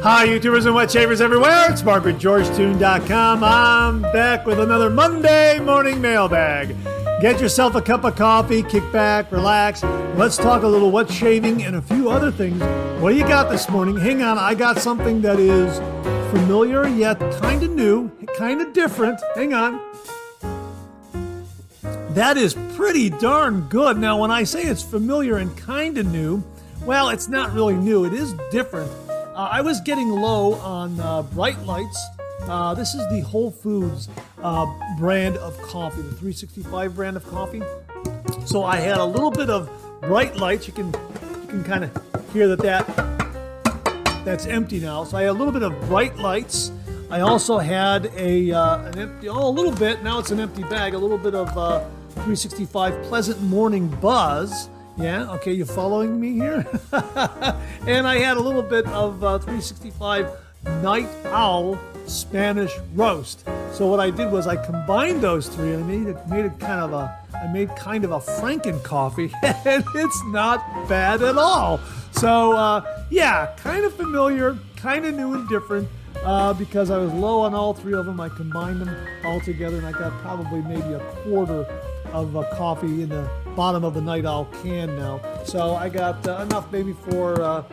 Hi, YouTubers and wet shavers everywhere. It's Mark at GeorgeToon.com. I'm back with another Monday morning mailbag. Get yourself a cup of coffee, kick back, relax. Let's talk a little wet shaving and a few other things. What do you got this morning? Hang on, I got something that is familiar yet kind of new, kind of different. Hang on. That is pretty darn good. Now, when I say it's familiar and kind of new, well, it's not really new. It is different. I was getting low on bright lights. This is the Whole Foods brand of coffee, the 365 brand of coffee. So I had a little bit of bright lights. You can kind of hear that's empty now. So I had a little bit of bright lights. I also had an empty, a little bit. Now it's an empty bag. A little bit of 365 Pleasant Morning Buzz. Yeah, okay, you following me here? And I had a little bit of 365 Night Owl Spanish Roast. So what I did was I combined those three and I made kind of a Franken coffee, and it's not bad at all. So yeah, kind of familiar, kind of new and different. Because I was low on all three of them, I combined them all together, and I got probably maybe a quarter of coffee in the bottom of the Night Owl can now. So I got enough maybe for, I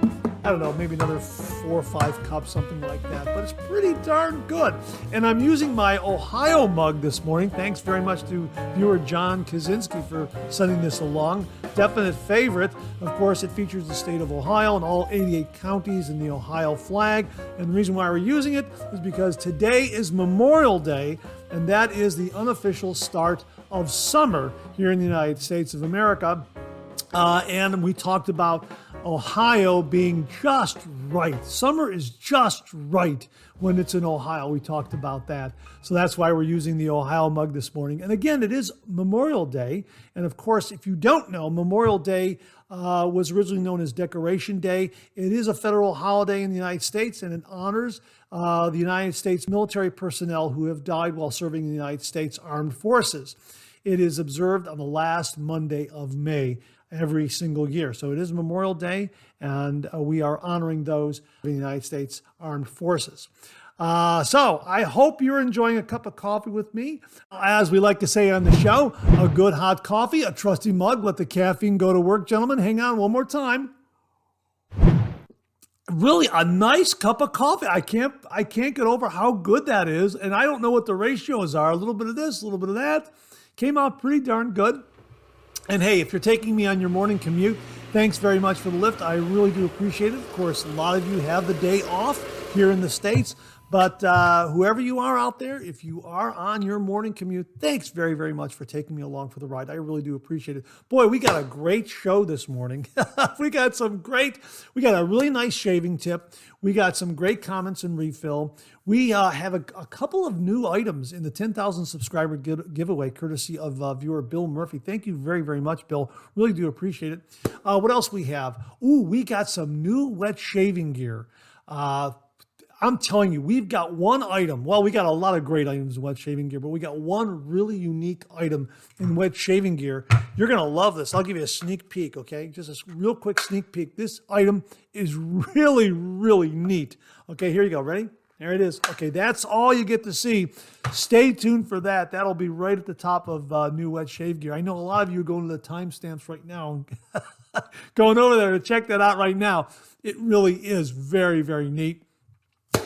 don't know, maybe another 4 or 5 cups, something like that. But it's pretty darn good. And I'm using my Ohio mug this morning. Thanks very much to viewer John Kaczynski for sending this along. Definite favorite. Of course, it features the state of Ohio and all 88 counties in the Ohio flag. And the reason why we're using it is because today is Memorial Day, and that is the unofficial start of summer here in the United States of America. And we talked about Ohio being just right. Summer is just right when it's in Ohio. We talked about that. So that's why we're using the Ohio mug this morning. And again, it is Memorial Day. And of course, if you don't know, Memorial Day was originally known as Decoration Day. It is a federal holiday in the United States, and it honors the United States military personnel who have died while serving in the United States Armed Forces. It is observed on the last Monday of May every single year. So it is Memorial Day, and we are honoring those in the United States Armed Forces. So I hope you're enjoying a cup of coffee with me. As we like to say on the show, a good hot coffee, a trusty mug. Let the caffeine go to work, gentlemen. Hang on one more time. Really a nice cup of coffee. I can't get over how good that is. And I don't know what the ratios are. A little bit of this, a little bit of that. Came out pretty darn good. And hey, if you're taking me on your morning commute, thanks very much for the lift. I really do appreciate it. Of course, a lot of you have the day off here in the States. But whoever you are out there, if you are on your morning commute, thanks very, very much for taking me along for the ride. I really do appreciate it. Boy, we got a great show this morning. we got a really nice shaving tip. We got some great comments and refill. We have a couple of new items in the 10,000 subscriber giveaway, courtesy of viewer Bill Murphy. Thank you very, very much, Bill. Really do appreciate it. What else we have? Ooh, we got some new wet shaving gear. I'm telling you, we've got one item. Well, we got a lot of great items in wet shaving gear, but we got one really unique item in wet shaving gear. You're going to love this. I'll give you a sneak peek, okay? Just a real quick sneak peek. This item is really, really neat. Okay, here you go. Ready? There it is. Okay, that's all you get to see. Stay tuned for that. That'll be right at the top of new wet shave gear. I know a lot of you are going to the timestamps right now, going over there to check that out right now. It really is very, very neat.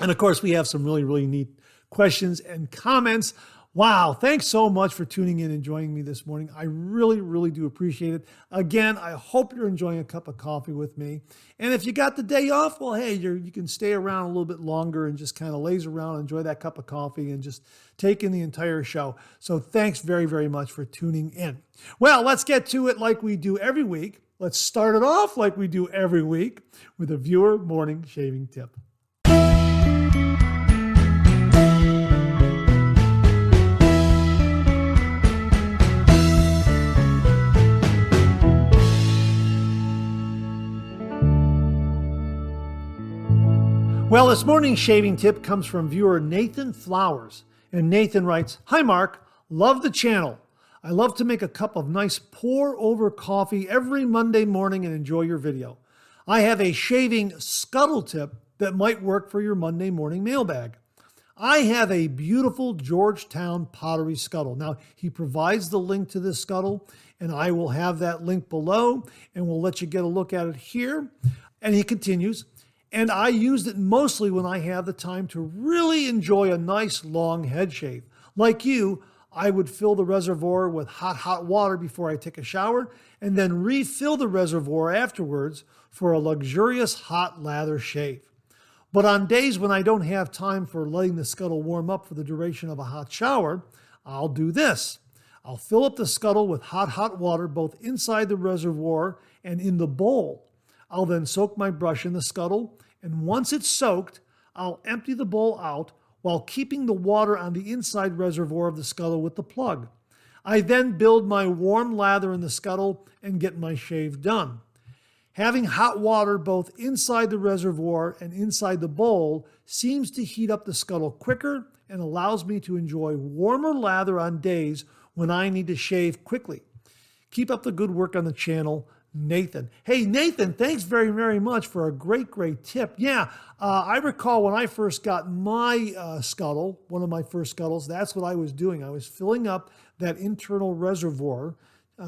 And of course, we have some really, really neat questions and comments. Wow, thanks so much for tuning in and joining me this morning. I really, really do appreciate it. Again, I hope you're enjoying a cup of coffee with me. And if you got the day off, well, hey, you can stay around a little bit longer and just kind of laze around, enjoy that cup of coffee, and just take in the entire show. So thanks very, very much for tuning in. Well, let's get to it like we do every week. Let's start it off like we do every week with a viewer morning shaving tip. Well, this morning's shaving tip comes from viewer Nathan Flowers. And Nathan writes, "Hi Mark, love the channel. I love to make a cup of nice pour-over coffee every Monday morning and enjoy your video. I have a shaving scuttle tip that might work for your Monday morning mailbag. I have a beautiful Georgetown pottery scuttle. Now, he provides the link to this scuttle, and I will have that link below, and we'll let you get a look at it here. And he continues, and I used it mostly when I have the time to really enjoy a nice long head shave. Like you, I would fill the reservoir with hot water before I take a shower, and then refill the reservoir afterwards for a luxurious hot lather shave. But on days when I don't have time for letting the scuttle warm up for the duration of a hot shower, I'll do this. I'll fill up the scuttle with hot water both inside the reservoir and in the bowl. I'll then soak my brush in the scuttle, and once it's soaked, I'll empty the bowl out while keeping the water on the inside reservoir of the scuttle with the plug. I then build my warm lather in the scuttle and get my shave done. Having hot water both inside the reservoir and inside the bowl seems to heat up the scuttle quicker and allows me to enjoy warmer lather on days when I need to shave quickly. Keep up the good work on the channel, Nathan. Hey, Nathan, thanks very much for a great tip. Yeah, I recall when I first got my scuttle, one of my first scuttles, that's what I was doing. I was filling up that internal reservoir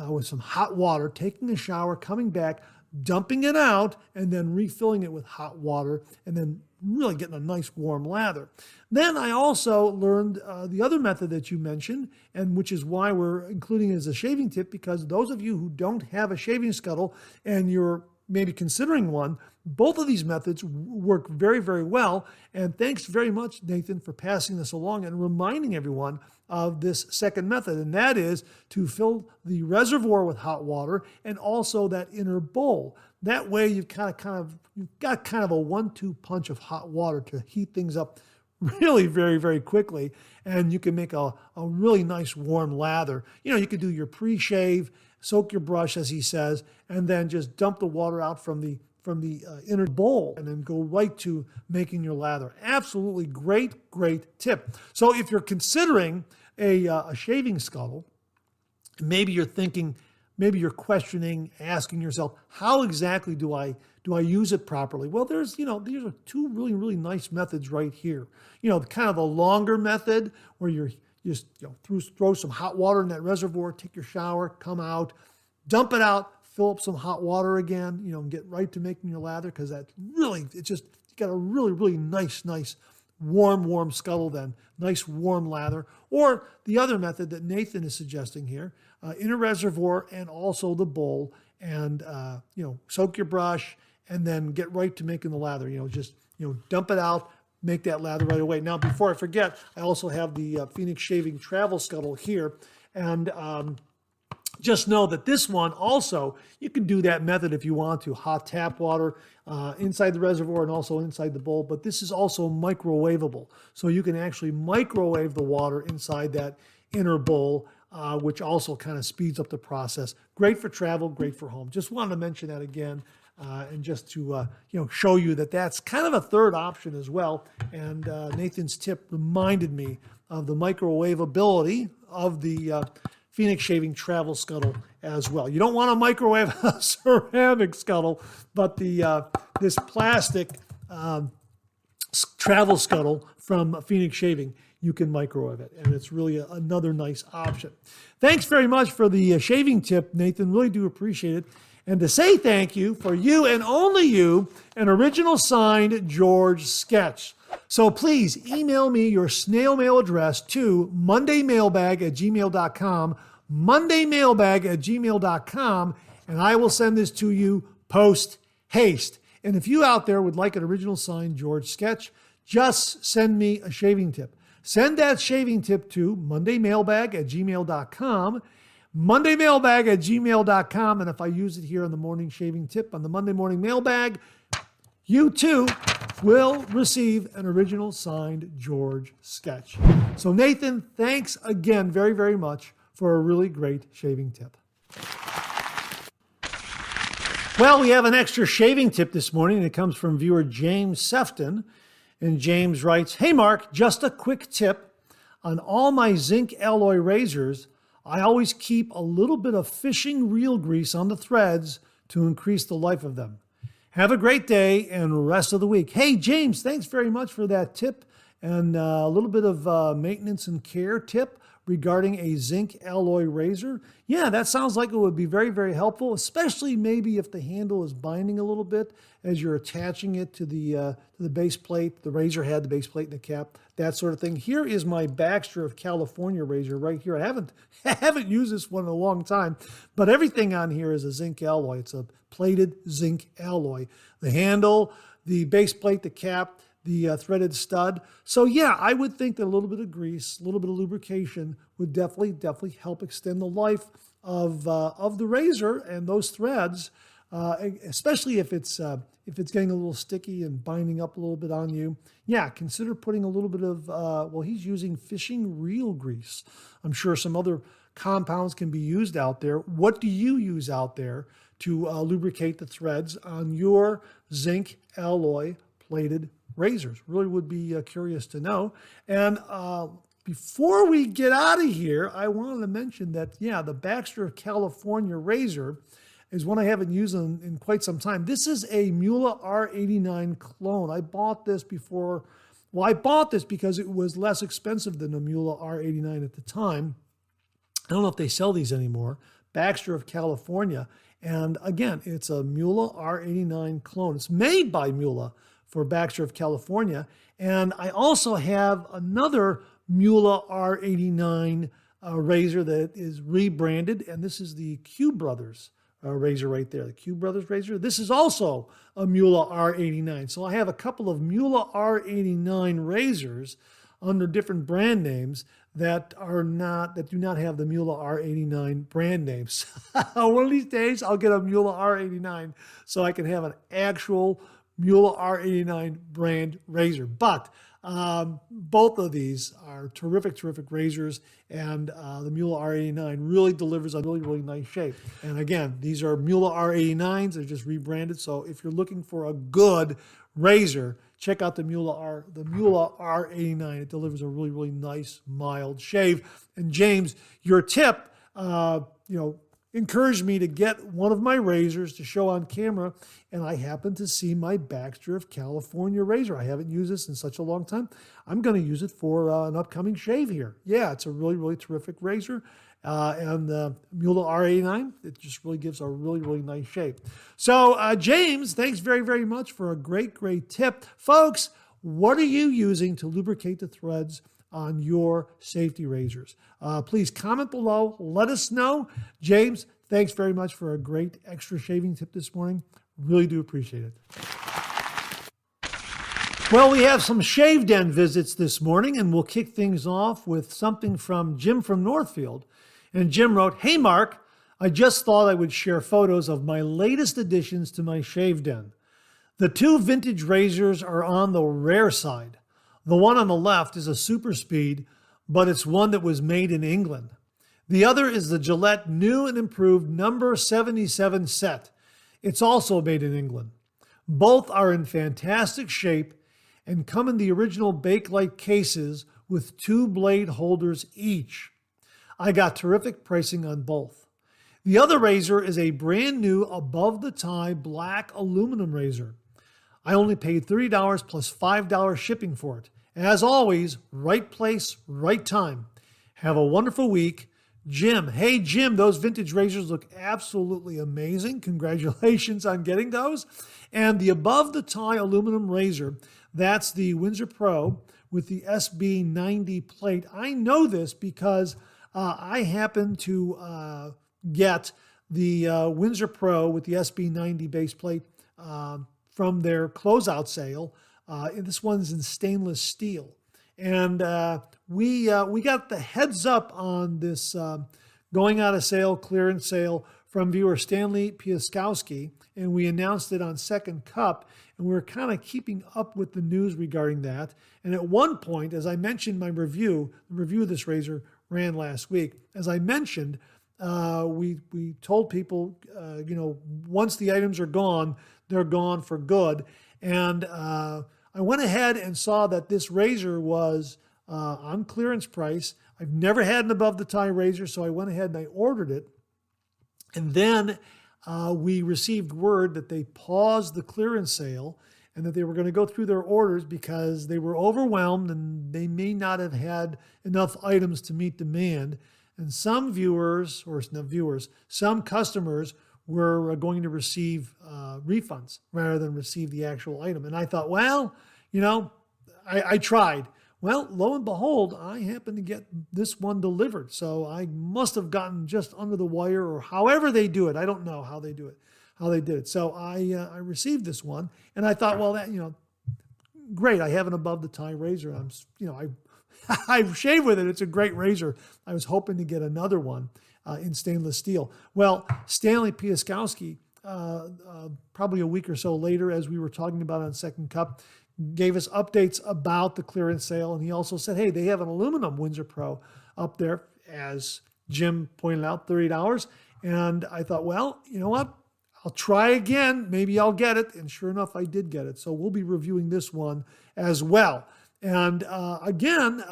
with some hot water, taking a shower, coming back, dumping it out, and then refilling it with hot water, and then really getting a nice warm lather. Then I also learned the other method that you mentioned, and which is why we're including it as a shaving tip, because those of you who don't have a shaving scuttle and you're maybe considering one, both of these methods work very well. And thanks very much, Nathan, for passing this along and reminding everyone of this second method, and that is to fill the reservoir with hot water and also that inner bowl. That way you've got kind of a 1-2 punch of hot water to heat things up really very quickly, and you can make a really nice warm lather. You know, you could do your pre-shave, soak your brush, as he says, and then just dump the water out from the inner bowl and then go right to making your lather. Absolutely great tip. So if you're considering a shaving scuttle, maybe you're thinking, maybe you're questioning, asking yourself, how exactly do I use it properly? Well, these are two really nice methods right here. Kind of a longer method where you're just throw some hot water in that reservoir, take your shower, come out, dump it out, fill up some hot water again, and get right to making your lather, because that's really, you got a really nice warm scuttle then, nice warm lather. Or the other method that Nathan is suggesting here, in a reservoir and also the bowl, and soak your brush and then get right to making the lather. Just dump it out, make that lather right away. Now, before I forget, I also have the Phoenix Shaving Travel Scuttle here, and just know that this one also, you can do that method if you want to, hot tap water inside the reservoir and also inside the bowl, but this is also microwavable. So you can actually microwave the water inside that inner bowl, which also kind of speeds up the process. Great for travel, great for home. Just wanted to mention that again, and just to show you that that's kind of a third option as well. And Nathan's tip reminded me of the microwavability of the Phoenix Shaving Travel Scuttle as well. You don't want to microwave a ceramic scuttle, but this plastic travel scuttle from Phoenix Shaving, you can microwave it, and it's really another nice option. Thanks very much for the shaving tip, Nathan. Really do appreciate it. And to say thank you, for you and only you, an original signed George sketch. So please email me your snail mail address to mondaymailbag@gmail.com, mondaymailbag@gmail.com, and I will send this to you post haste. And if you out there would like an original signed George sketch, just send me a shaving tip. Send that shaving tip to mondaymailbag@gmail.com, mondaymailbag@gmail.com, and if I use it here on the morning shaving tip on the Monday morning mailbag, you too will receive an original signed George sketch. So Nathan, thanks again very much for a really great shaving tip. Well, we have an extra shaving tip this morning, and it comes from viewer James Sefton. And James writes, "Hey Mark, just a quick tip. On all my zinc alloy razors, I always keep a little bit of fishing reel grease on the threads to increase the life of them. Have a great day and rest of the week. Hey, James, thanks very much for that tip and a little bit of maintenance and care tip regarding a zinc alloy razor. Yeah, that sounds like it would be very, very helpful, especially maybe if the handle is binding a little bit as you're attaching it to the base plate, the razor head, the base plate, and the cap, that sort of thing. Here is my Baxter of California razor right here. I haven't used this one in a long time, but everything on here is a zinc alloy. It's a plated zinc alloy. The handle, the base plate, the cap, the threaded stud. So yeah, I would think that a little bit of grease, a little bit of lubrication would definitely help extend the life of the razor and those threads, especially if it's getting a little sticky and binding up a little bit on you. Yeah, consider putting a little bit of, well, he's using fishing reel grease. I'm sure some other compounds can be used out there. What do you use out there to lubricate the threads on your zinc alloy plated razors? Really would be curious to know. And before we get out of here, I wanted to mention that, yeah, the Baxter of California razor is one I haven't used in quite some time. This is a Muhle R89 clone. I bought this before. Well, I bought this because it was less expensive than a Muhle R89 at the time. I don't know if they sell these anymore. Baxter of California. And again, it's a Muhle R89 clone. It's made by Muhle for Baxter of California. And I also have another Muhle R89 razor that is rebranded. And this is the Q Brothers razor right there, the Q Brothers razor. This is also a Muhle R89. So I have a couple of Muhle R89 razors under different brand names that do not have the Muhle R89 brand names. One of these days I'll get a Muhle R89 so I can have an actual Muhle R89 brand razor. But both of these are terrific razors, and the Muhle R89 really delivers a really nice shape. And again, these are Muhle R89s. They're just rebranded. So if you're looking for a good razor, check out the Muhle R89. It delivers a really nice, mild shave. And James, your tip, encouraged me to get one of my razors to show on camera, and I happened to see my Baxter of California razor. I haven't used this in such a long time. I'm going to use it for an upcoming shave here. Yeah, it's a really terrific razor. And the Muhle R89, it just really gives a really nice shape. So, James, thanks very much for a great tip. Folks, what are you using to lubricate the threads on your safety razors? Please comment below. Let us know. James, thanks very much for a great extra shaving tip this morning. Really do appreciate it. Well, we have some Shave Den visits this morning, and we'll kick things off with something from Jim from Northfield. And Jim wrote, "Hey, Mark, I just thought I would share photos of my latest additions to my Shave Den. The two vintage razors are on the rare side. The one on the left is a super speed, but it's one that was made in England. The other is the Gillette new and improved number 77 set. It's also made in England. Both are in fantastic shape and come in the original Bakelite cases with 2 blade holders each. I got terrific pricing on both. The other razor is a brand new above-the-tie black aluminum razor. I only paid $30 plus $5 shipping for it. As always, right place, right time. Have a wonderful week. Jim." Hey, Jim, those vintage razors look absolutely amazing. Congratulations on getting those. And the above-the-tie aluminum razor, that's the Windsor Pro with the SB90 plate. I know this because I happen to get the Windsor Pro with the SB90 base plate from their closeout sale. This one's in stainless steel. And we got the heads up on this going out of sale, clearance sale from viewer Stanley Piaskowski, and we announced it on Second Cup, and we were kind of keeping up with the news regarding that. And at one point, as I mentioned my review, the review of this razor ran last week. As I mentioned, we told people, once the items are gone, they're gone for good. And I went ahead and saw that this razor was on clearance price. I've never had an above-the-tie razor, so I went ahead and I ordered it. And then we received word that they paused the clearance sale and that they were going to go through their orders because they were overwhelmed and they may not have had enough items to meet demand. And some viewers, or not viewers, some customers were going to receive refunds rather than receive the actual item. And I thought, well, I tried. Well, lo and behold, I happened to get this one delivered. So I must have gotten just under the wire, or however they do it. I don't know how they do it, how they did it. So I received this one, and I thought, well, that great. I have an above the tie razor. I shave with it. It's a great razor. I was hoping to get another one in stainless steel. Well, Stanley Piaskowski, probably a week or so later, as we were talking about on Second Cup, gave us updates about the clearance sale. And he also said, hey, they have an aluminum Windsor Pro up there, as Jim pointed out, $30. And I thought, well, you know what? I'll try again. Maybe I'll get it. And sure enough, I did get it. So we'll be reviewing this one as well. And again,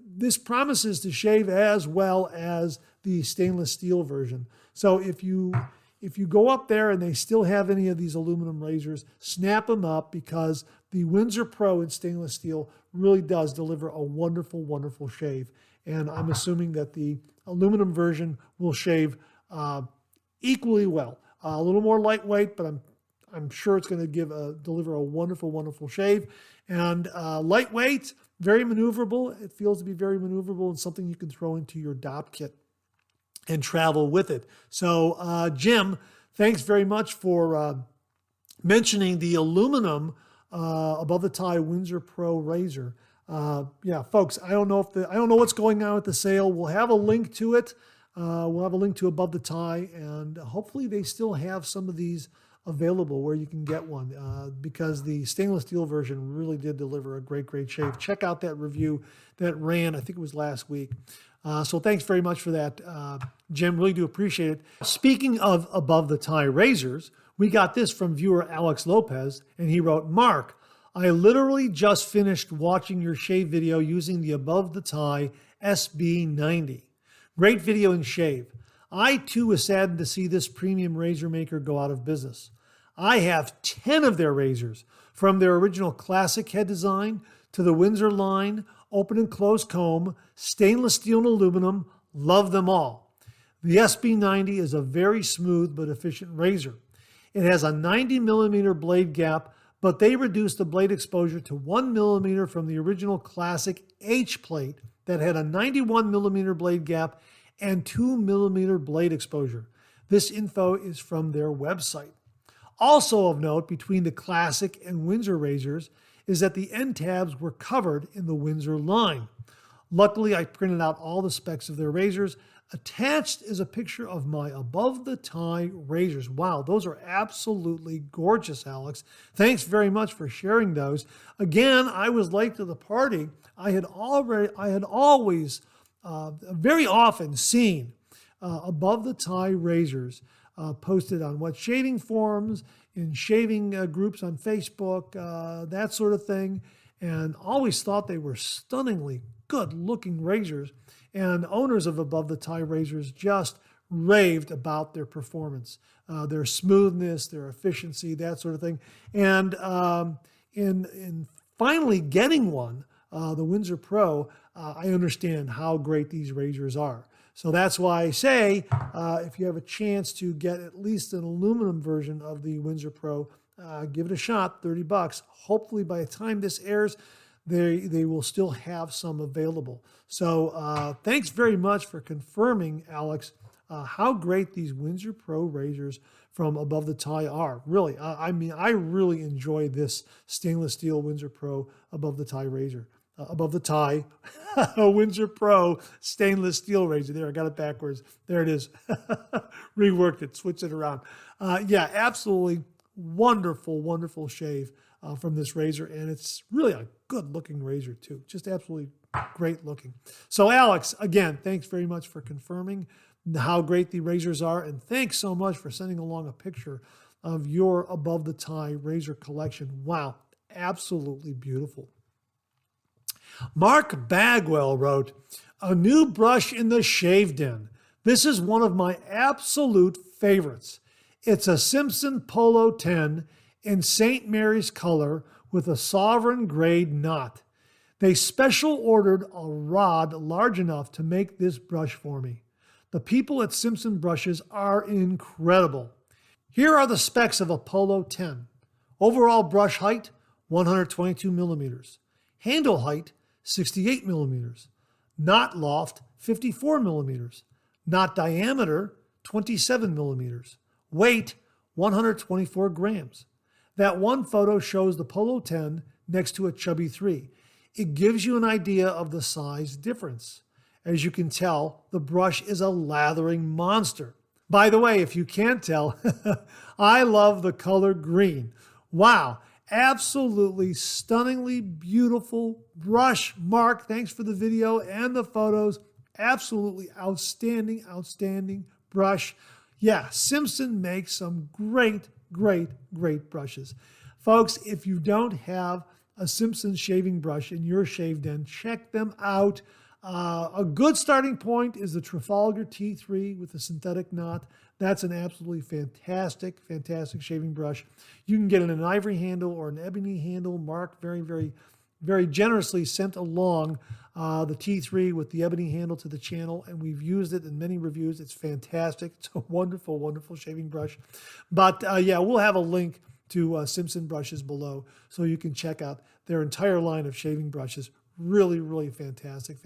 this promises to shave as well as the stainless steel version. So if you go up there and they still have any of these aluminum razors, snap them up, because the Windsor Pro in stainless steel really does deliver a wonderful, wonderful shave. And I'm assuming that the aluminum version will shave equally well. A little more lightweight, but I'm sure it's going to deliver a wonderful, wonderful shave. And lightweight, very maneuverable. It feels to be very maneuverable and something you can throw into your DOP kit and travel with it. So Jim, thanks very much for mentioning the aluminum above the tie Windsor Pro razor. Yeah, folks, I don't know what's going on with the sale. We'll have a link to it. We'll have a link to above the tie, and hopefully they still have some of these available where you can get one, because the stainless steel version really did deliver a great, great shave. Check out that review that ran, I think it was last week. So thanks very much for that, Jim. Really do appreciate it. Speaking of above the tie razors, we got this from viewer Alex Lopez, and he wrote, Mark, I literally just finished watching your shave video using the above the tie SB90. Great video and shave. I too was saddened to see this premium razor maker go out of business. I have 10 of their razors, from their original classic head design to the Windsor line, open and closed comb, stainless steel and aluminum. Love them all. The SB90 is a very smooth but efficient razor. It has a 90 millimeter blade gap, but they reduced the blade exposure to 1 millimeter from the original classic H plate that had a 91 millimeter blade gap and 2 millimeter blade exposure. This info is from their website. Also of note, between the classic and Windsor razors is that the end tabs were covered in the Windsor line. Luckily, I printed out all the specs of their razors. Attached is a picture of my above the tie razors. Wow, those are absolutely gorgeous, Alex. Thanks very much for sharing those. Again, I was late to the party. I had always very often seen above the tie razors posted on what shaving forums, in shaving groups on Facebook, that sort of thing, and always thought they were stunningly good looking razors. And owners of above the tie razors just raved about their performance, their smoothness, their efficiency, that sort of thing. And in finally getting one, the Windsor Pro, I understand how great these razors are. So that's why I say, if you have a chance to get at least an aluminum version of the Windsor Pro, give it a shot, $30. Hopefully by the time this airs, they will still have some available. So thanks very much for confirming, Alex, how great these Windsor Pro razors from above the tie are. Really, I mean, I really enjoy this stainless steel Windsor Pro above the tie razor. Above the tie, Windsor Pro stainless steel razor. There, I got it backwards. There it is. Reworked it, switched it around. Yeah, absolutely wonderful, wonderful shave from this razor. And it's really a good looking razor too. Just absolutely great looking. So Alex, again, thanks very much for confirming how great the razors are. And thanks so much for sending along a picture of your above the tie razor collection. Wow, absolutely beautiful. Mark Bagwell wrote, a new brush in the shave den. This is one of my absolute favorites. It's a Simpson Polo 10 in St. Mary's color with a sovereign grade knot. They special ordered a rod large enough to make this brush for me. The people at Simpson Brushes are incredible. Here are the specs of a Polo 10. Overall brush height, 122 millimeters. Handle height, 68 millimeters. Knot loft, 54 millimeters. Knot diameter, 27 millimeters. Weight, 124 grams. That one photo shows the Polo 10 next to a Chubby 3. It gives you an idea of the size difference. As you can tell, the brush is a lathering monster. By the way, if you can't tell, I love the color green. Wow, absolutely stunningly beautiful brush. Mark, thanks for the video and the photos. Absolutely outstanding, outstanding brush. Yeah, Simpson makes some great brushes. Folks, if you don't have a Simpson shaving brush in your shave den, check them out. A good starting point is the Trafalgar T3 with the synthetic knot. That's an absolutely fantastic shaving brush. You can get it in an ivory handle or an ebony handle. Mark very generously sent along the T3 with the ebony handle to the channel, and we've used it in many reviews. It's fantastic. It's a wonderful shaving brush. But yeah, we'll have a link to Simpson brushes below so you can check out their entire line of shaving brushes. Really fantastic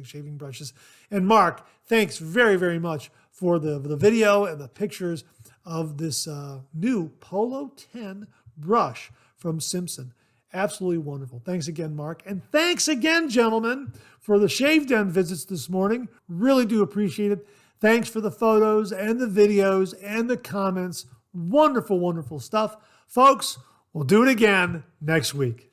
shaving brushes. And Mark, thanks very much for the video and the pictures of this new Polo 10 brush from Simpson. Absolutely wonderful. Thanks again, Mark. And thanks again, gentlemen, for the Shave Den visits this morning. Really do appreciate it. Thanks for the photos and the videos and the comments. Wonderful stuff. Folks, we'll do it again next week.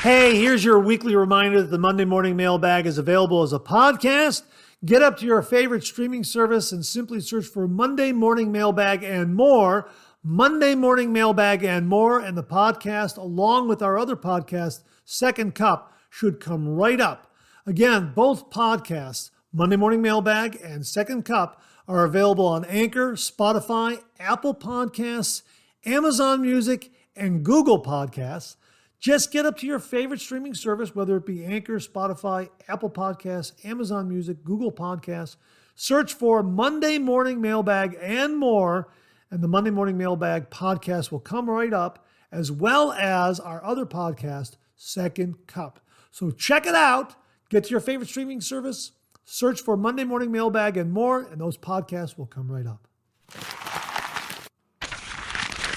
Hey, here's your weekly reminder that the Monday Morning Mailbag is available as a podcast. Get up to your favorite streaming service and simply search for Monday Morning Mailbag and more. Monday Morning Mailbag and more, and the podcast, along with our other podcast, Second Cup, should come right up. Again, both podcasts, Monday Morning Mailbag and Second Cup, are available on Anchor, Spotify, Apple Podcasts, Amazon Music, and Google Podcasts. Just get up to your favorite streaming service, whether it be Anchor, Spotify, Apple Podcasts, Amazon Music, Google Podcasts. Search for Monday Morning Mailbag and more, and the Monday Morning Mailbag podcast will come right up, as well as our other podcast, Second Cup. So check it out. Get to your favorite streaming service, search for Monday Morning Mailbag and more, and those podcasts will come right up.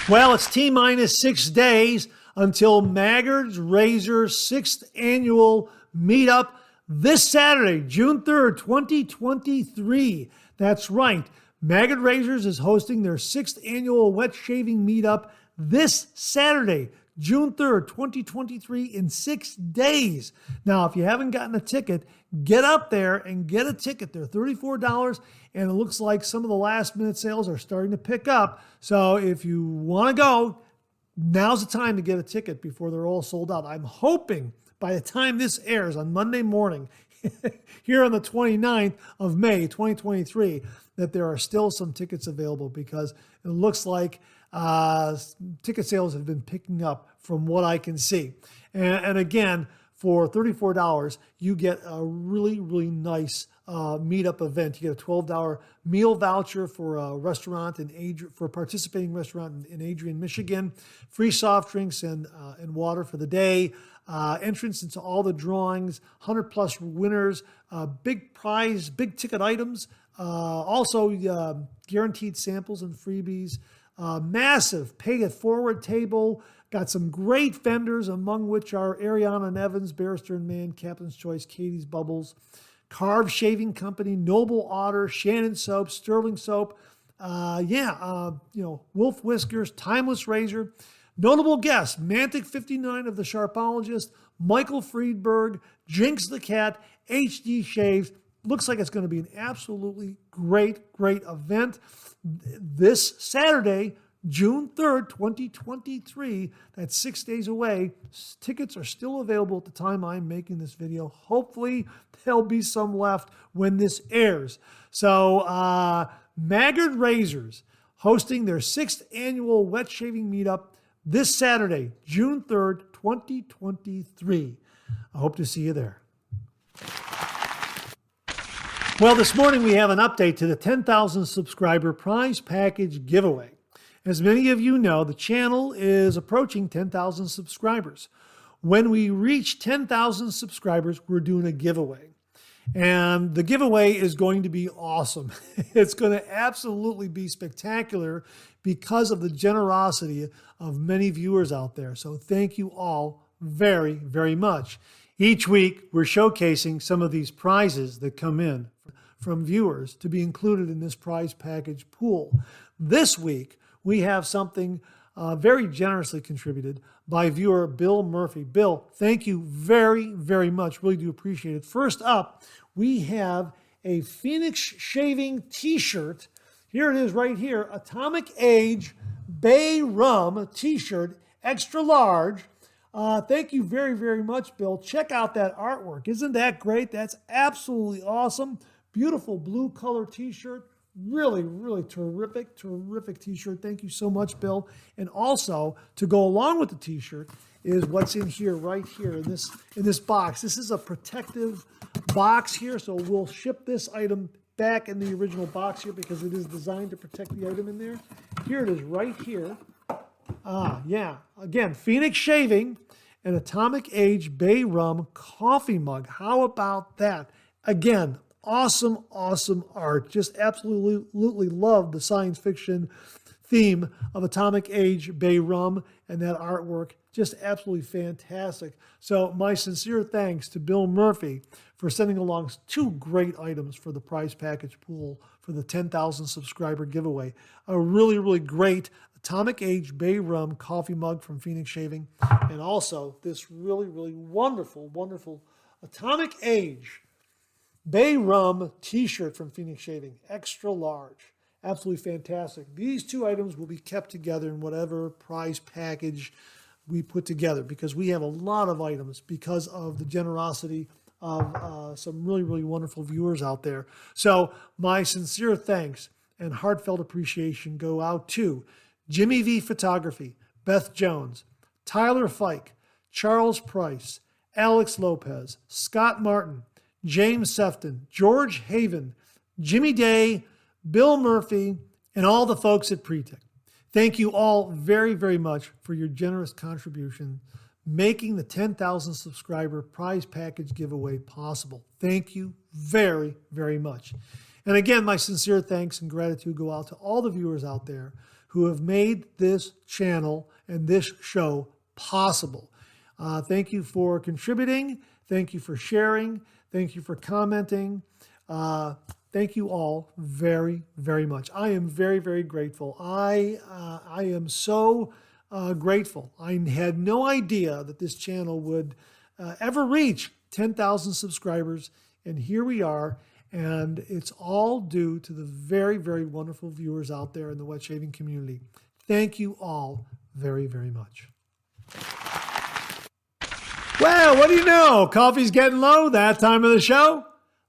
Well, it's T-minus 6 days until Maggard's Razor's 6th annual meetup this Saturday, June 3rd, 2023. That's right. Maggard Razors is hosting their 6th annual wet shaving meetup this Saturday, June 3rd, 2023, in 6 days. Now, if you haven't gotten a ticket, get up there and get a ticket. They're $34, and it looks like some of the last-minute sales are starting to pick up. So if you want to go, now's the time to get a ticket before they're all sold out. I'm hoping by the time this airs on Monday morning, here on the 29th of May, 2023, that there are still some tickets available, because it looks like ticket sales have been picking up from what I can see. And again, for $34, you get a really nice meetup event. You get a $12 meal voucher for a restaurant for a participating restaurant in Adrian, Michigan. Free soft drinks and water for the day. Entrance into all the drawings. 100+ winners. Big prize, big ticket items. Also guaranteed samples and freebies. Massive pay it forward table. Got some great vendors, among which are Ariana and Evans, Barrister and Mann, Captain's Choice, Katie's Bubbles, Carve Shaving Company, Noble Otter, Shannon Soap, Sterling Soap, Wolf Whiskers, Timeless Razor. Notable guests, Mantic 59 of the Sharpologist, Michael Friedberg, Jinx the Cat, HD Shaves. Looks like it's going to be an absolutely great event this Saturday, June 3rd, 2023. That's 6 days away. Tickets are still available at the time I'm making this video. Hopefully, there'll be some left when this airs. So Maggard Razors hosting their 6th annual wet shaving meetup this Saturday, June 3rd, 2023. I hope to see you there. Well, this morning we have an update to the 10,000 subscriber prize package giveaway. As many of you know, the channel is approaching 10,000 subscribers. When we reach 10,000 subscribers, we're doing a giveaway. And the giveaway is going to be awesome. It's going to absolutely be spectacular because of the generosity of many viewers out there. So thank you all very, very much. Each week, we're showcasing some of these prizes that come in from viewers to be included in this prize package pool. This week, we have something very generously contributed by viewer Bill Murphy. Bill, thank you very, very much. Really do appreciate it. First up, we have a Phoenix Shaving t-shirt. Here it is right here, Atomic Age Bay Rum t-shirt, extra large. Thank you very, very much, Bill. Check out that artwork. Isn't that great? That's absolutely awesome. Beautiful blue color t-shirt. Really, really terrific t-shirt. Thank you so much, Bill. And also, to go along with the t-shirt is what's in here, right here, in this box. This is a protective box here, so we'll ship this item back in the original box here because it is designed to protect the item in there. Here it is right here. Yeah. Again, Phoenix Shaving, an Atomic Age Bay Rum coffee mug. How about that? Again, awesome, awesome art. Just absolutely love the science fiction theme of Atomic Age Bay Rum and that artwork. Just absolutely fantastic. So my sincere thanks to Bill Murphy for sending along 2 great items for the prize package pool for the 10,000 subscriber giveaway. A really, really great Atomic Age Bay Rum coffee mug from Phoenix Shaving, and also this really, really wonderful, wonderful Atomic Age Bay Rum t-shirt from Phoenix Shaving, extra large. Absolutely fantastic. These 2 items will be kept together in whatever prize package we put together because we have a lot of items because of the generosity of some really, really wonderful viewers out there. So my sincere thanks and heartfelt appreciation go out to Jimmy V Photography, Beth Jones, Tyler Fike, Charles Preiss, Alex Lopez, Scott Martin, James Sefton, George Haven, Jimmy Day, Bill Murphy, and all the folks at Pretech. Thank you all very, very much for your generous contribution, making the 10,000 subscriber prize package giveaway possible. Thank you very, very much. And again, my sincere thanks and gratitude go out to all the viewers out there who have made this channel and this show possible. Thank you for contributing. Thank you for sharing. Thank you for commenting. Thank you all very, very much. I am very, very grateful. I am so grateful. I had no idea that this channel would ever reach 10,000 subscribers, and here we are. And it's all due to the very, very wonderful viewers out there in the wet shaving community. Thank you all very, very much. Well, what do you know? Coffee's getting low. That time of the show.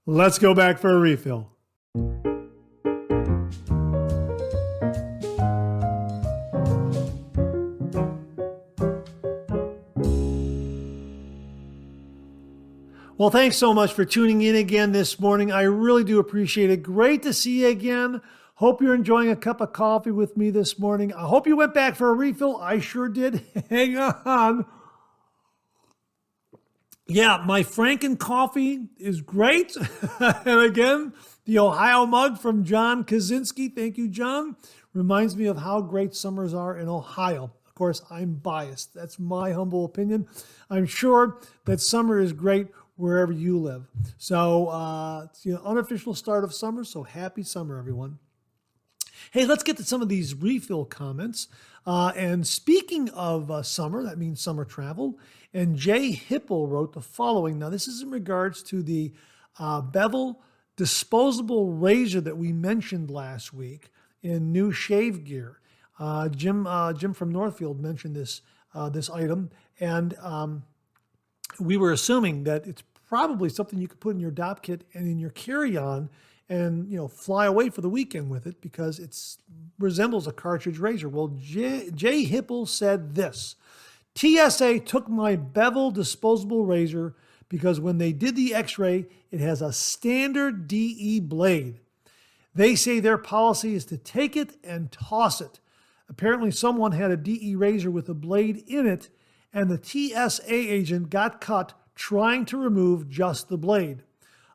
Let's go back for a refill. Well, thanks so much for tuning in again this morning. I really do appreciate it. Great to see you again. Hope you're enjoying a cup of coffee with me this morning. I hope you went back for a refill. I sure did. Hang on. Yeah, my Franken coffee is great. And again, the Ohio mug from John Kaczynski. Thank you, John. Reminds me of how great summers are in Ohio. Of course, I'm biased. That's my humble opinion. I'm sure that summer is great wherever you live. So it's the unofficial start of summer, so happy summer, everyone. Hey, let's get to some of these refill comments. And speaking of summer, that means summer travel. And Jay Hipple wrote the following. Now, this is in regards to the bevel disposable razor that we mentioned last week in new shave gear. Jim from Northfield mentioned this item, and we were assuming that it's probably something you could put in your DOP kit and in your carry-on and fly away for the weekend with it because it resembles a cartridge razor. Well, Jay Hipple said this: TSA took my bevel disposable razor because when they did the x-ray, it has a standard DE blade. They say their policy is to take it and toss it. Apparently someone had a DE razor with a blade in it, and the TSA agent got cut trying to remove just the blade.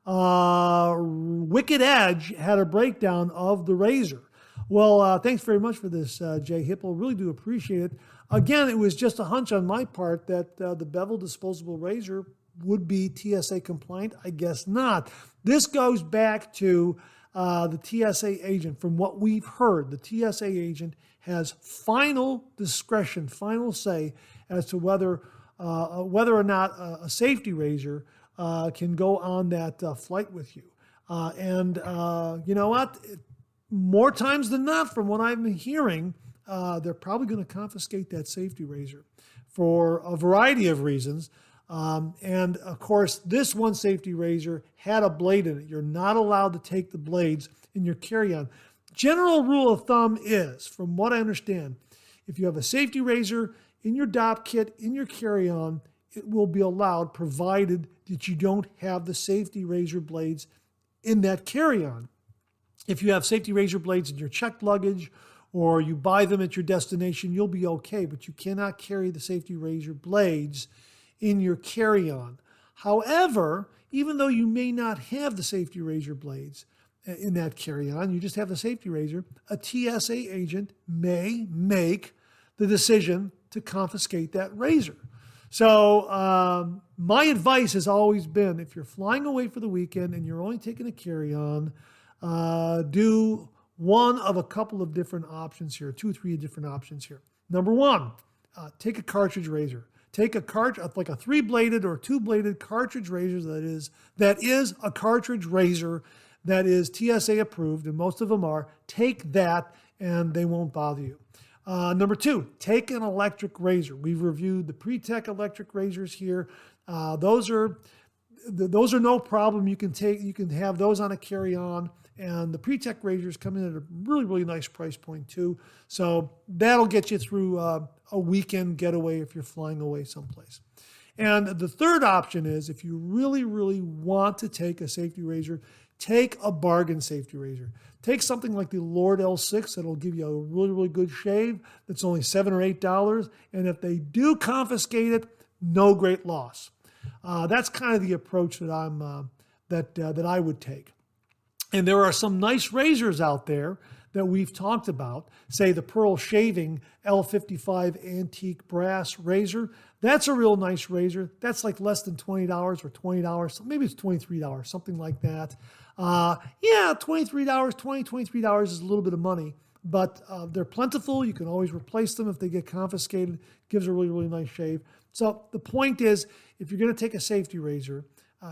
Wicked Edge had a breakdown of the razor. Well, thanks very much for this, Jay Hipple. Really do appreciate it. Again, it was just a hunch on my part that the bevel disposable razor would be TSA compliant. I guess not. This goes back to the TSA agent. From what we've heard, the TSA agent has final discretion, final say as to whether or not a safety razor can go on that flight with you. And you know what? More times than not, from what I'm hearing, they're probably going to confiscate that safety razor for a variety of reasons. And of course, this one safety razor had a blade in it. You're not allowed to take the blades in your carry-on. General rule of thumb is, from what I understand, if you have a safety razor in your DOP kit, in your carry-on, it will be allowed, provided that you don't have the safety razor blades in that carry-on. If you have safety razor blades in your checked luggage or you buy them at your destination, you'll be okay, but you cannot carry the safety razor blades in your carry-on. However, even though you may not have the safety razor blades in that carry-on, you just have the safety razor, a TSA agent may make the decision to confiscate that razor. So my advice has always been, if you're flying away for the weekend and you're only taking a carry-on, do one of a couple of different options here, 2 or 3 different options here. Number one, take a cartridge razor. Take a like a 3-bladed or 2-bladed cartridge razor that is a cartridge razor that is TSA approved, and most of them are. Take that and they won't bother you. Number 2, take an electric razor. We've reviewed the Pre-Tech electric razors here. Those are no problem. You can have those on a carry-on, and the Pre-Tech razors come in at a really, really nice price point too. So that'll get you through a weekend getaway if you're flying away someplace. And the third option is, if you really, really want to take a safety razor, take a bargain safety razor. Take something like the Lord L6 that'll give you a really, really good shave that's only $7 or $8. And if they do confiscate it, no great loss. That's kind of the approach that that I would take. And there are some nice razors out there that we've talked about, say the Pearl Shaving L55 Antique Brass Razor. That's a real nice razor. That's like less than $20 or $20. Maybe it's $23, something like that. Yeah, $23, $23 is a little bit of money, but they're plentiful. You can always replace them if they get confiscated. Gives a really, really nice shave. So the point is, if you're going to take a safety razor,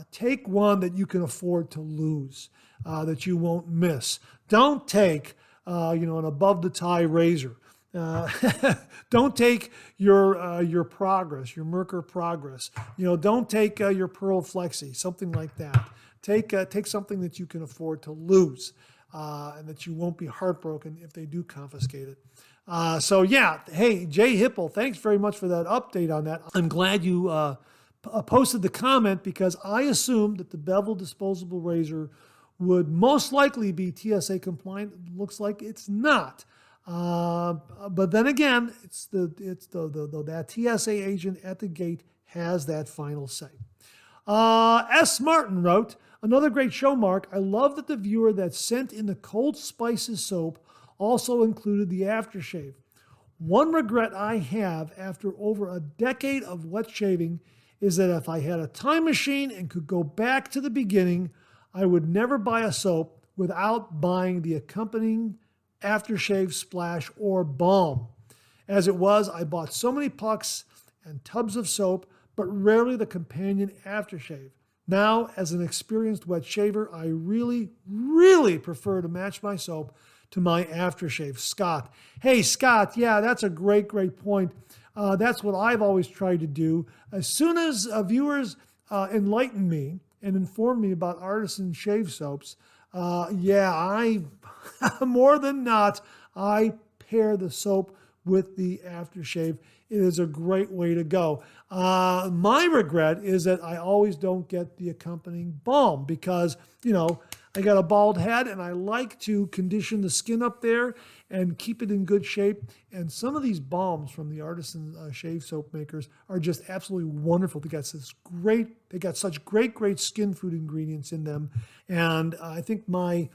take one that you can afford to lose, that you won't miss. Don't take, an above the tie razor. Don't take your Progress, your Merkur Progress. Don't take your Pearl Flexi, something like that. Take something that you can afford to lose, and that you won't be heartbroken if they do confiscate it. So yeah, hey, Jay Hipple, thanks very much for that update on that. I'm glad you posted the comment, because I assumed that the bevel disposable razor would most likely be TSA compliant. It looks like it's not. But then again, that TSA agent at the gate has that final say. S. Martin wrote, another great show, Mark. I love that the viewer that sent in the Cold Spices soap also included the aftershave. One regret I have after over a decade of wet shaving is that if I had a time machine and could go back to the beginning, I would never buy a soap without buying the accompanying aftershave splash or balm. As it was, I bought so many pucks and tubs of soap, but rarely the companion aftershave. Now, as an experienced wet shaver, I really, really prefer to match my soap to my aftershave. Scott. Hey, Scott, yeah, that's a great, great point. That's what I've always tried to do. As soon as viewers enlighten me and inform me about artisan shave soaps, Yeah, I more than not, I pair the soap with the aftershave. It is a great way to go. My regret is that I always don't get the accompanying balm because, I got a bald head and I like to condition the skin up there and keep it in good shape. And some of these balms from the artisan shave soap makers are just absolutely wonderful. They got such great skin food ingredients in them. And I think my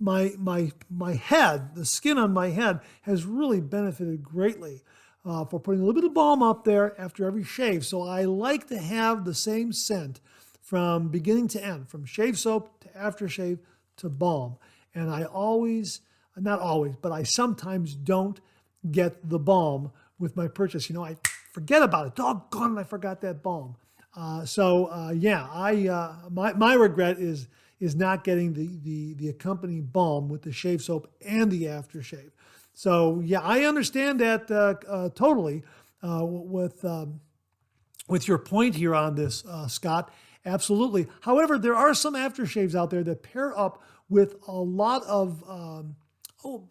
head, the skin on my head has really benefited greatly for putting a little bit of balm up there after every shave. So I like to have the same scent from beginning to end, from shave soap to aftershave to balm. And I not always, but I sometimes don't get the balm with my purchase. I forget about it. Doggone it, I forgot that balm. My regret is not getting the accompanying balm with the shave soap and the aftershave. So yeah, I understand that totally with your point here on this, Scott. Absolutely. However, there are some aftershaves out there that pair up with a lot of,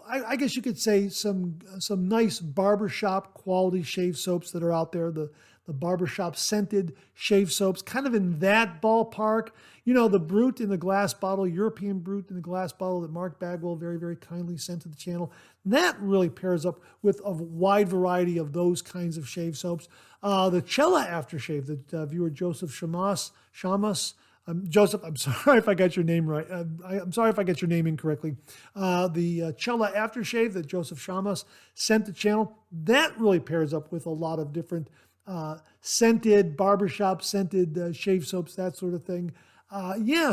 I guess you could say some nice barbershop quality shave soaps that are out there. The barbershop scented shave soaps, kind of in that ballpark. The Brute in the glass bottle, European Brute in the glass bottle that Mark Bagwell very, very kindly sent to the channel. That really pairs up with a wide variety of those kinds of shave soaps. The Cella aftershave that viewer Joseph Shamas, Joseph, I'm sorry if I got your name right. I'm sorry if I get your name incorrectly. The Cella aftershave that Joseph Shamas sent to the channel, that really pairs up with a lot of different scented, barbershop scented shave soaps, that sort of thing.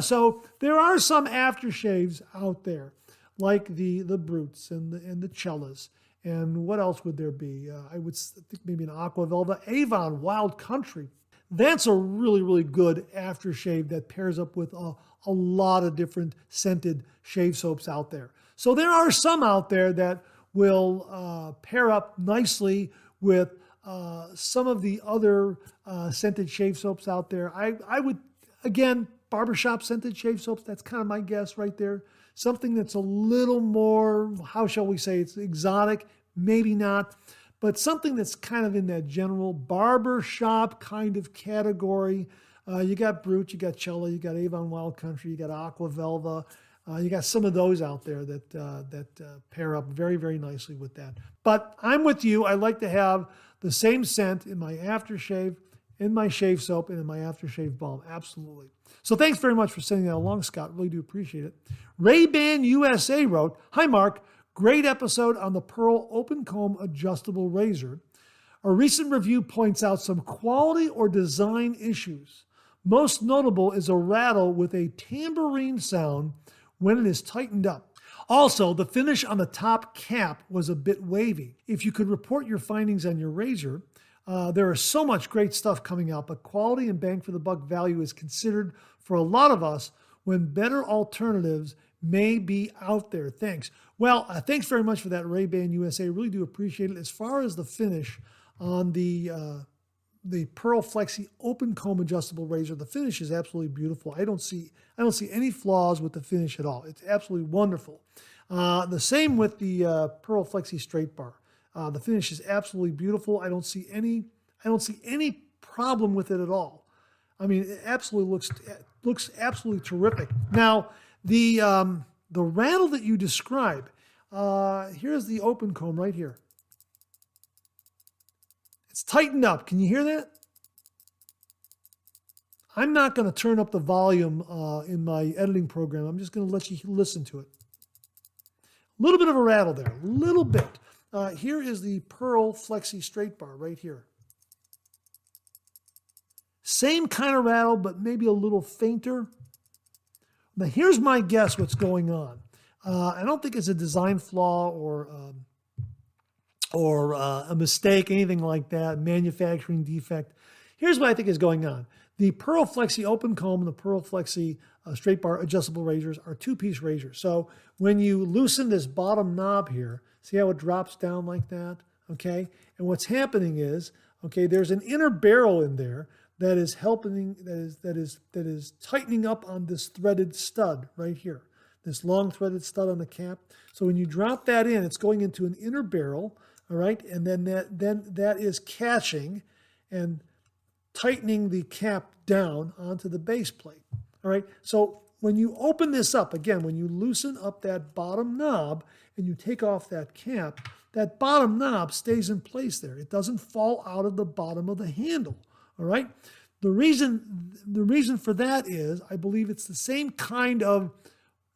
So there are some aftershaves out there, like the Brutes and the Cellas. And what else would there be? I would think maybe an Aqua Velva, Avon Wild Country. That's a really, really good aftershave that pairs up with a lot of different scented shave soaps out there. So there are some out there that will pair up nicely with some of the other scented shave soaps out there. I would, again, barbershop scented shave soaps, that's kind of my guess right there. Something that's a little more, how shall we say, it's exotic, maybe not, but something that's kind of in that general barbershop kind of category. You got Brute, you got Cella, you got Avon Wild Country, you got Aqua Velva. You got some of those out there that pair up very, very nicely with that. But I'm with you. I like to have the same scent in my aftershave, in my shave soap, and in my aftershave balm. Absolutely. So thanks very much for sending that along, Scott. Really do appreciate it. Ray-Ban USA wrote, "Hi, Mark. Great episode on the Pearl Open Comb Adjustable Razor. A recent review points out some quality or design issues. Most notable is a rattle with a tambourine sound when it is tightened up. Also, the finish on the top cap was a bit wavy. If you could report your findings on your razor, there is so much great stuff coming out, but quality and bang for the buck value is considered for a lot of us when better alternatives may be out there. Thanks." Well, thanks very much for that, Ray-Ban USA. Really do appreciate it. As far as the finish on the Pearl Flexi Open Comb Adjustable Razor, the finish is absolutely beautiful. I don't see any flaws with the finish at all. It's absolutely wonderful. The same with the Pearl Flexi Straight Bar. The finish is absolutely beautiful. I don't see any problem with it at all. I mean, it absolutely looks absolutely terrific. Now, the rattle that you describe, here's the open comb right here. It's tightened up. Can you hear that? I'm not going to turn up the volume in my editing program. I'm just going to let you listen to it. A little bit of a rattle there, a little bit. Here is the Pearl Flexi Straight Bar right here. Same kind of rattle, but maybe a little fainter. Now, here's my guess what's going on. I don't think it's a design flaw or a mistake, anything like that, manufacturing defect. Here's what I think is going on. The Pearl Flexi Open Comb and the Pearl Flexi Straight Bar Adjustable Razors are two-piece razors. So when you loosen this bottom knob here, see how it drops down like that? Okay. And what's happening is, okay, there's an inner barrel in there that is helping, that is tightening up on this threaded stud right here. this long threaded stud on the cap. So when you drop that in, it's going into an inner barrel, all right? And then that is catching and tightening the cap down onto the base plate, all right? So when you open this up, again, when you loosen up that bottom knob and you take off that cap, that bottom knob stays in place there. It doesn't fall out of the bottom of the handle, all right? The reason for that is I believe it's the same kind of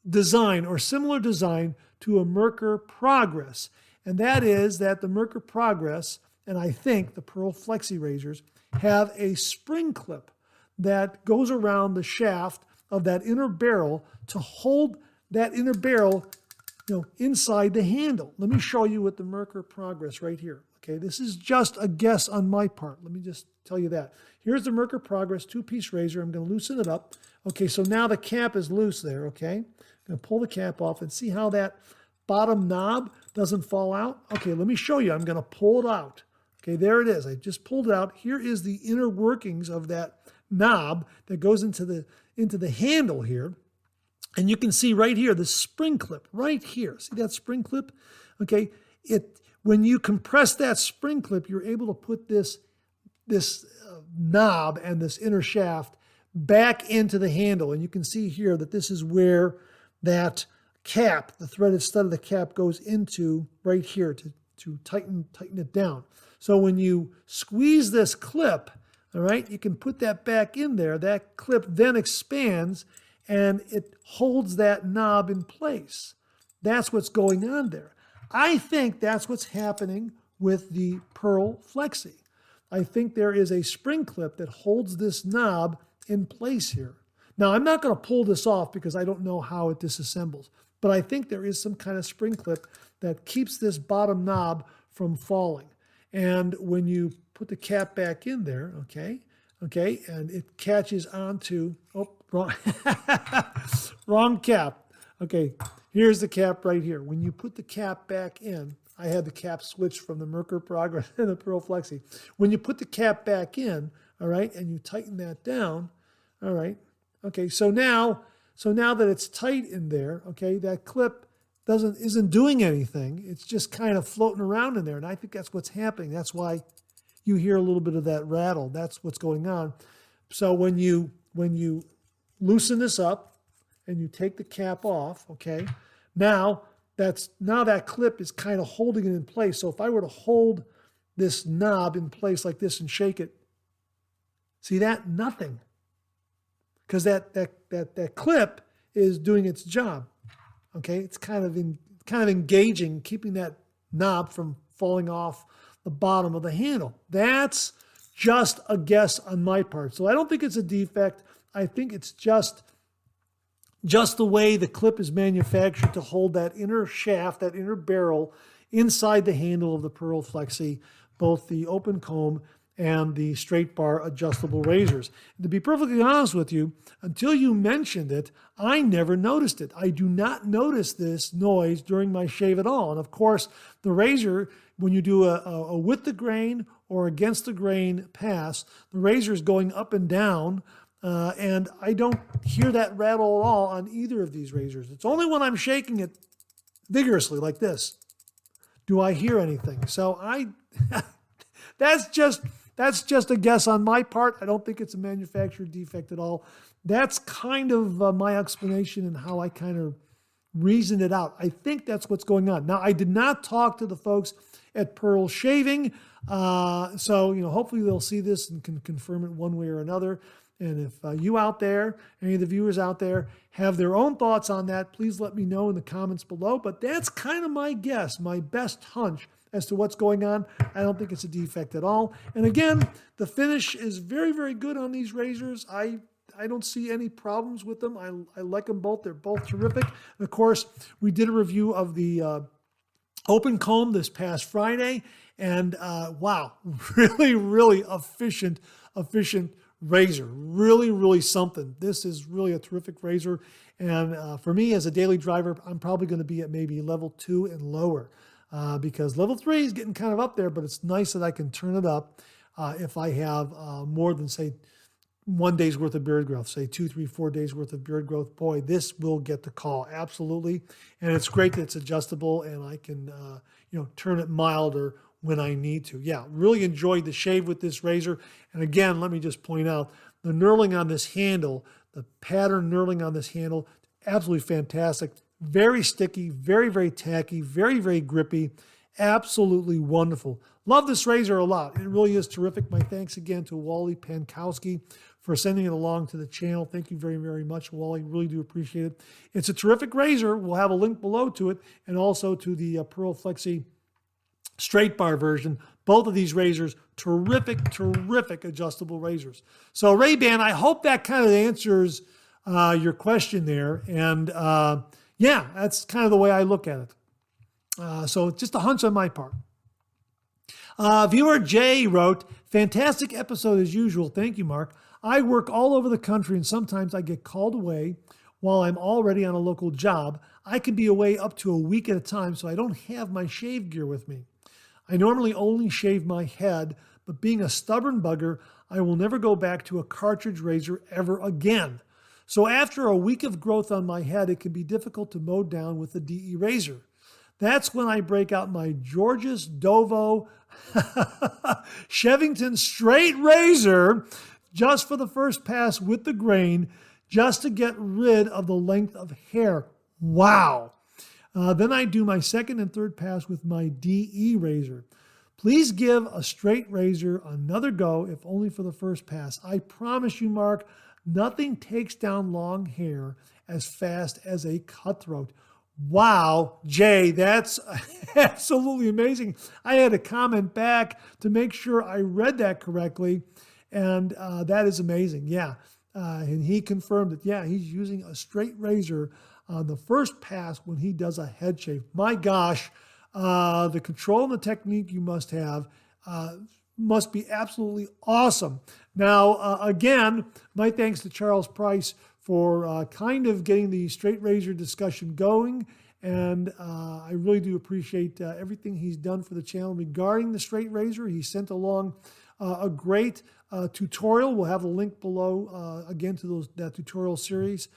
design or similar design to a Merkur Progress. And that is that the Merkur Progress, and I think the Pearl Flexi razors, have a spring clip that goes around the shaft of that inner barrel to hold that inner barrel, inside the handle. Let me show you with the Merkur Progress right here. Okay, this is just a guess on my part. Let me just tell you that. Here's the Merkur Progress 2-piece razor. I'm going to loosen it up. Okay, so now the cap is loose there, okay? I'm going to pull the cap off and see how that bottom knob doesn't fall out. Okay, let me show you. I'm going to pull it out. Okay, there it is. I just pulled it out. Here is the inner workings of that knob that goes into the handle here. And you can see right here, the spring clip right here. See that spring clip? Okay, when you compress that spring clip, you're able to put this knob and this inner shaft back into the handle. And you can see here that this is where that cap, the threaded stud of the cap, goes into right here to tighten it down. So when you squeeze this clip, all right, you can put that back in there. That clip then expands and it holds that knob in place. That's what's going on there. I think that's what's happening with the Pearl Flexi. I think there is a spring clip that holds this knob in place here. Now, I'm not going to pull this off because I don't know how it disassembles, but I think there is some kind of spring clip that keeps this bottom knob from falling. And when you put the cap back in there, okay, and it catches onto, wrong cap. Okay, here's the cap right here. When you put the cap back in, I had the cap switched from the Merkur Progress and the Pearl Flexi. When you put the cap back in, all right, and you tighten that down, all right, okay, so now that it's tight in there, okay, that clip isn't doing anything. It's just kind of floating around in there, and I think that's what's happening. That's why you hear a little bit of that rattle. That's what's going on. So when you loosen this up and you take the cap off, okay, now that clip is kind of holding it in place. So if I were to hold this knob in place like this and shake it, see that? Nothing. Because that clip is doing its job. Okay, it's kind of engaging, keeping that knob from falling off the bottom of the handle. That's just a guess on my part. So I don't think it's a defect. I think it's just the way the clip is manufactured to hold that inner shaft, that inner barrel inside the handle of the Pearl Flexi, both the open comb and the straight bar adjustable razors. And to be perfectly honest with you, until you mentioned it, I never noticed it. I do not notice this noise during my shave at all. And of course, the razor, when you do a with the grain or against the grain pass, the razor is going up and down, and I don't hear that rattle at all on either of these razors. It's only when I'm shaking it vigorously like this do I hear anything. So that's just a guess on my part. I don't think it's a manufacturer defect at all. That's kind of my explanation and how I kind of reason it out. I think that's what's going on. Now, I did not talk to the folks at Pearl Shaving, so hopefully they'll see this and can confirm it one way or another. And if you out there, any of the viewers out there, have their own thoughts on that, please let me know in the comments below. But that's kind of my guess, my best hunch as to what's going on. I don't think it's a defect at all. And again, the finish is very, very good on these razors. I don't see any problems with them. I like them both. They're both terrific. And of course, we did a review of the open comb this past Friday. And wow, really, really efficient razor. Really, really something. This is really a terrific razor. And for me as a daily driver, I'm probably going to be at maybe level 2 and lower. Because level 3 is getting kind of up there, but it's nice that I can turn it up if I have more than, say, 1 day's worth of beard growth, say 2, 3, 4 days worth of beard growth, boy, this will get the call, absolutely. And it's great that it's adjustable and I can, turn it milder when I need to. Yeah, really enjoyed the shave with this razor. And again, let me just point out the knurling on this handle, the pattern knurling on this handle, absolutely fantastic. Very sticky, very, very tacky, very, very grippy. Absolutely wonderful. Love this razor a lot. It really is terrific. My thanks again to Wally Pankowski for sending it along to the channel. Thank you very, very much, Wally. Really do appreciate it. It's a terrific razor. We'll have a link below to it and also to the Pearl Flexi straight bar version. Both of these razors, terrific, terrific adjustable razors. So Ray-Ban, I hope that kind of answers your question there. And yeah, that's kind of the way I look at it. So just a hunch on my part. Viewer Jay wrote, fantastic episode as usual. Thank you, Mark. I work all over the country and sometimes I get called away while I'm already on a local job. I can be away up to a week at a time, so I don't have my shave gear with me. I normally only shave my head, but being a stubborn bugger, I will never go back to a cartridge razor ever again. So after a week of growth on my head, it can be difficult to mow down with a DE razor. That's when I break out my George's Dovo Shevington straight razor just for the first pass with the grain, just to get rid of the length of hair. Wow. Then I do my second and third pass with my DE razor. Please give a straight razor another go, if only for the first pass. I promise you, Mark, nothing takes down long hair as fast as a cutthroat. Wow, Jay, that's absolutely amazing. I had to comment back to make sure I read that correctly, and that is amazing. Yeah, and he confirmed that, yeah, he's using a straight razor on the first pass when he does a head shave. My gosh, the control and the technique you must have must be absolutely awesome. Now, again, my thanks to Charles Preiss for kind of getting the straight razor discussion going. And I really do appreciate everything he's done for the channel regarding the straight razor. He sent along a great tutorial. We'll have a link below, again, to that tutorial series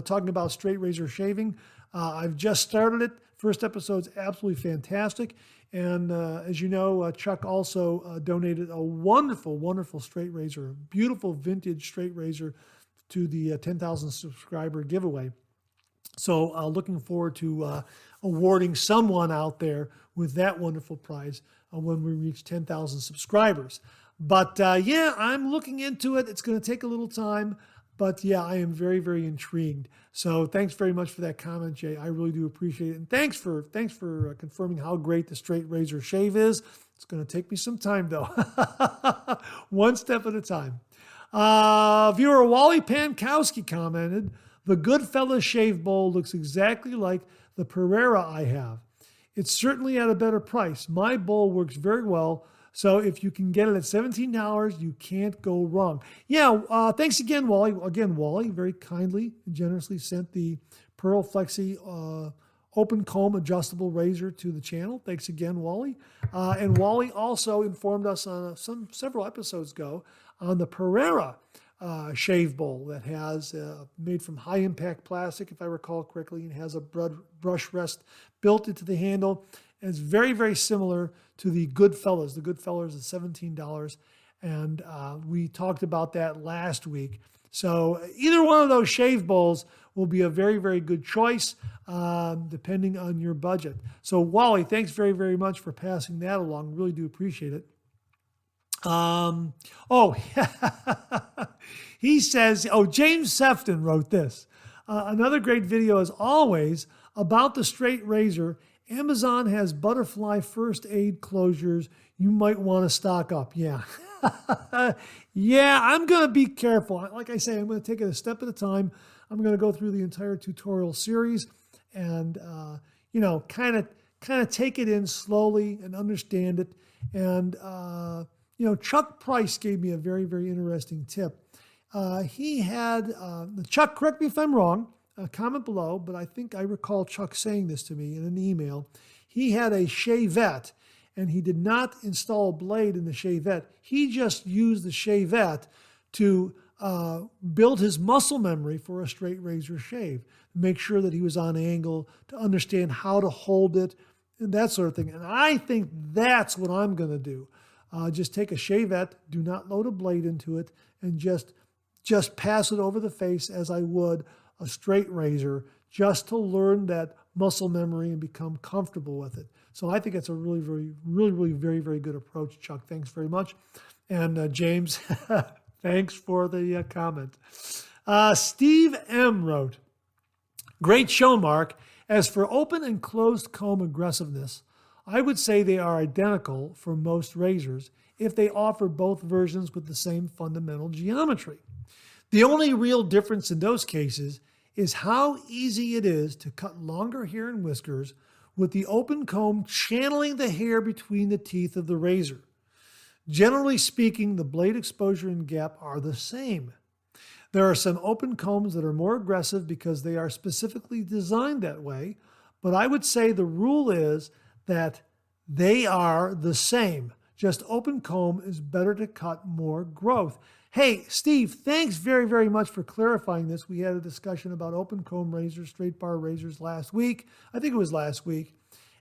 talking about straight razor shaving. I've just started it. First episode's absolutely fantastic. And as you know, Chuck also donated a wonderful, wonderful straight razor, a beautiful vintage straight razor to the 10,000 subscriber giveaway. So looking forward to awarding someone out there with that wonderful prize when we reach 10,000 subscribers. But yeah, I'm looking into it. It's going to take a little time. But yeah, I am very, very intrigued. So thanks very much for that comment, Jay. I really do appreciate it. And thanks for confirming how great the straight razor shave is. It's going to take me some time, though. One step at a time. Viewer Wally Pankowski commented, the Goodfellas shave bowl looks exactly like the Pereira I have. It's certainly at a better price. My bowl works very well, so if you can get it at $17, you can't go wrong. Yeah, thanks again, Wally. Again, Wally very kindly and generously sent the Pearl Flexi open comb adjustable razor to the channel. Thanks again, Wally. And Wally also informed us on several episodes ago on the Pereira shave bowl that has made from high impact plastic, if I recall correctly, and has a brush rest built into the handle. And it's very, very similar to the Goodfellas. The Goodfellas is $17, and we talked about that last week. So either one of those shave bowls will be a very, very good choice, depending on your budget. So Wally, thanks very, very much for passing that along. Really do appreciate it. He says, James Sefton wrote this. Another great video as always about the straight razor. Amazon has butterfly first aid closures. You might want to stock up. Yeah. Yeah, I'm going to be careful. Like I say, I'm going to take it a step at a time. I'm going to go through the entire tutorial series and, kind of take it in slowly and understand it. And, Chuck Preiss gave me a very, very interesting tip. He had, Chuck, correct me if I'm wrong, comment below, but I think I recall Chuck saying this to me in an email. He had a shavette, and he did not install a blade in the shavette. He just used the shavette to build his muscle memory for a straight razor shave, make sure that he was on angle, to understand how to hold it, and that sort of thing. And I think that's what I'm going to do. Just take a shavette, do not load a blade into it, and just pass it over the face as I would a straight razor, just to learn that muscle memory and become comfortable with it. So I think it's a really, very, very good approach, Chuck. Thanks very much. And James, thanks for the comment. Steve M. wrote, great show, Mark. As for open and closed comb aggressiveness, I would say they are identical for most razors if they offer both versions with the same fundamental geometry. The only real difference in those cases is how easy it is to cut longer hair and whiskers with the open comb channeling the hair between the teeth of the razor. Generally speaking, the blade exposure and gap are the same. There are some open combs that are more aggressive because they are specifically designed that way, but I would say the rule is that they are the same. Just open comb is better to cut more growth. Hey, Steve, thanks very, very much for clarifying this. We had a discussion about open comb razors, straight bar razors last week. I think it was last week.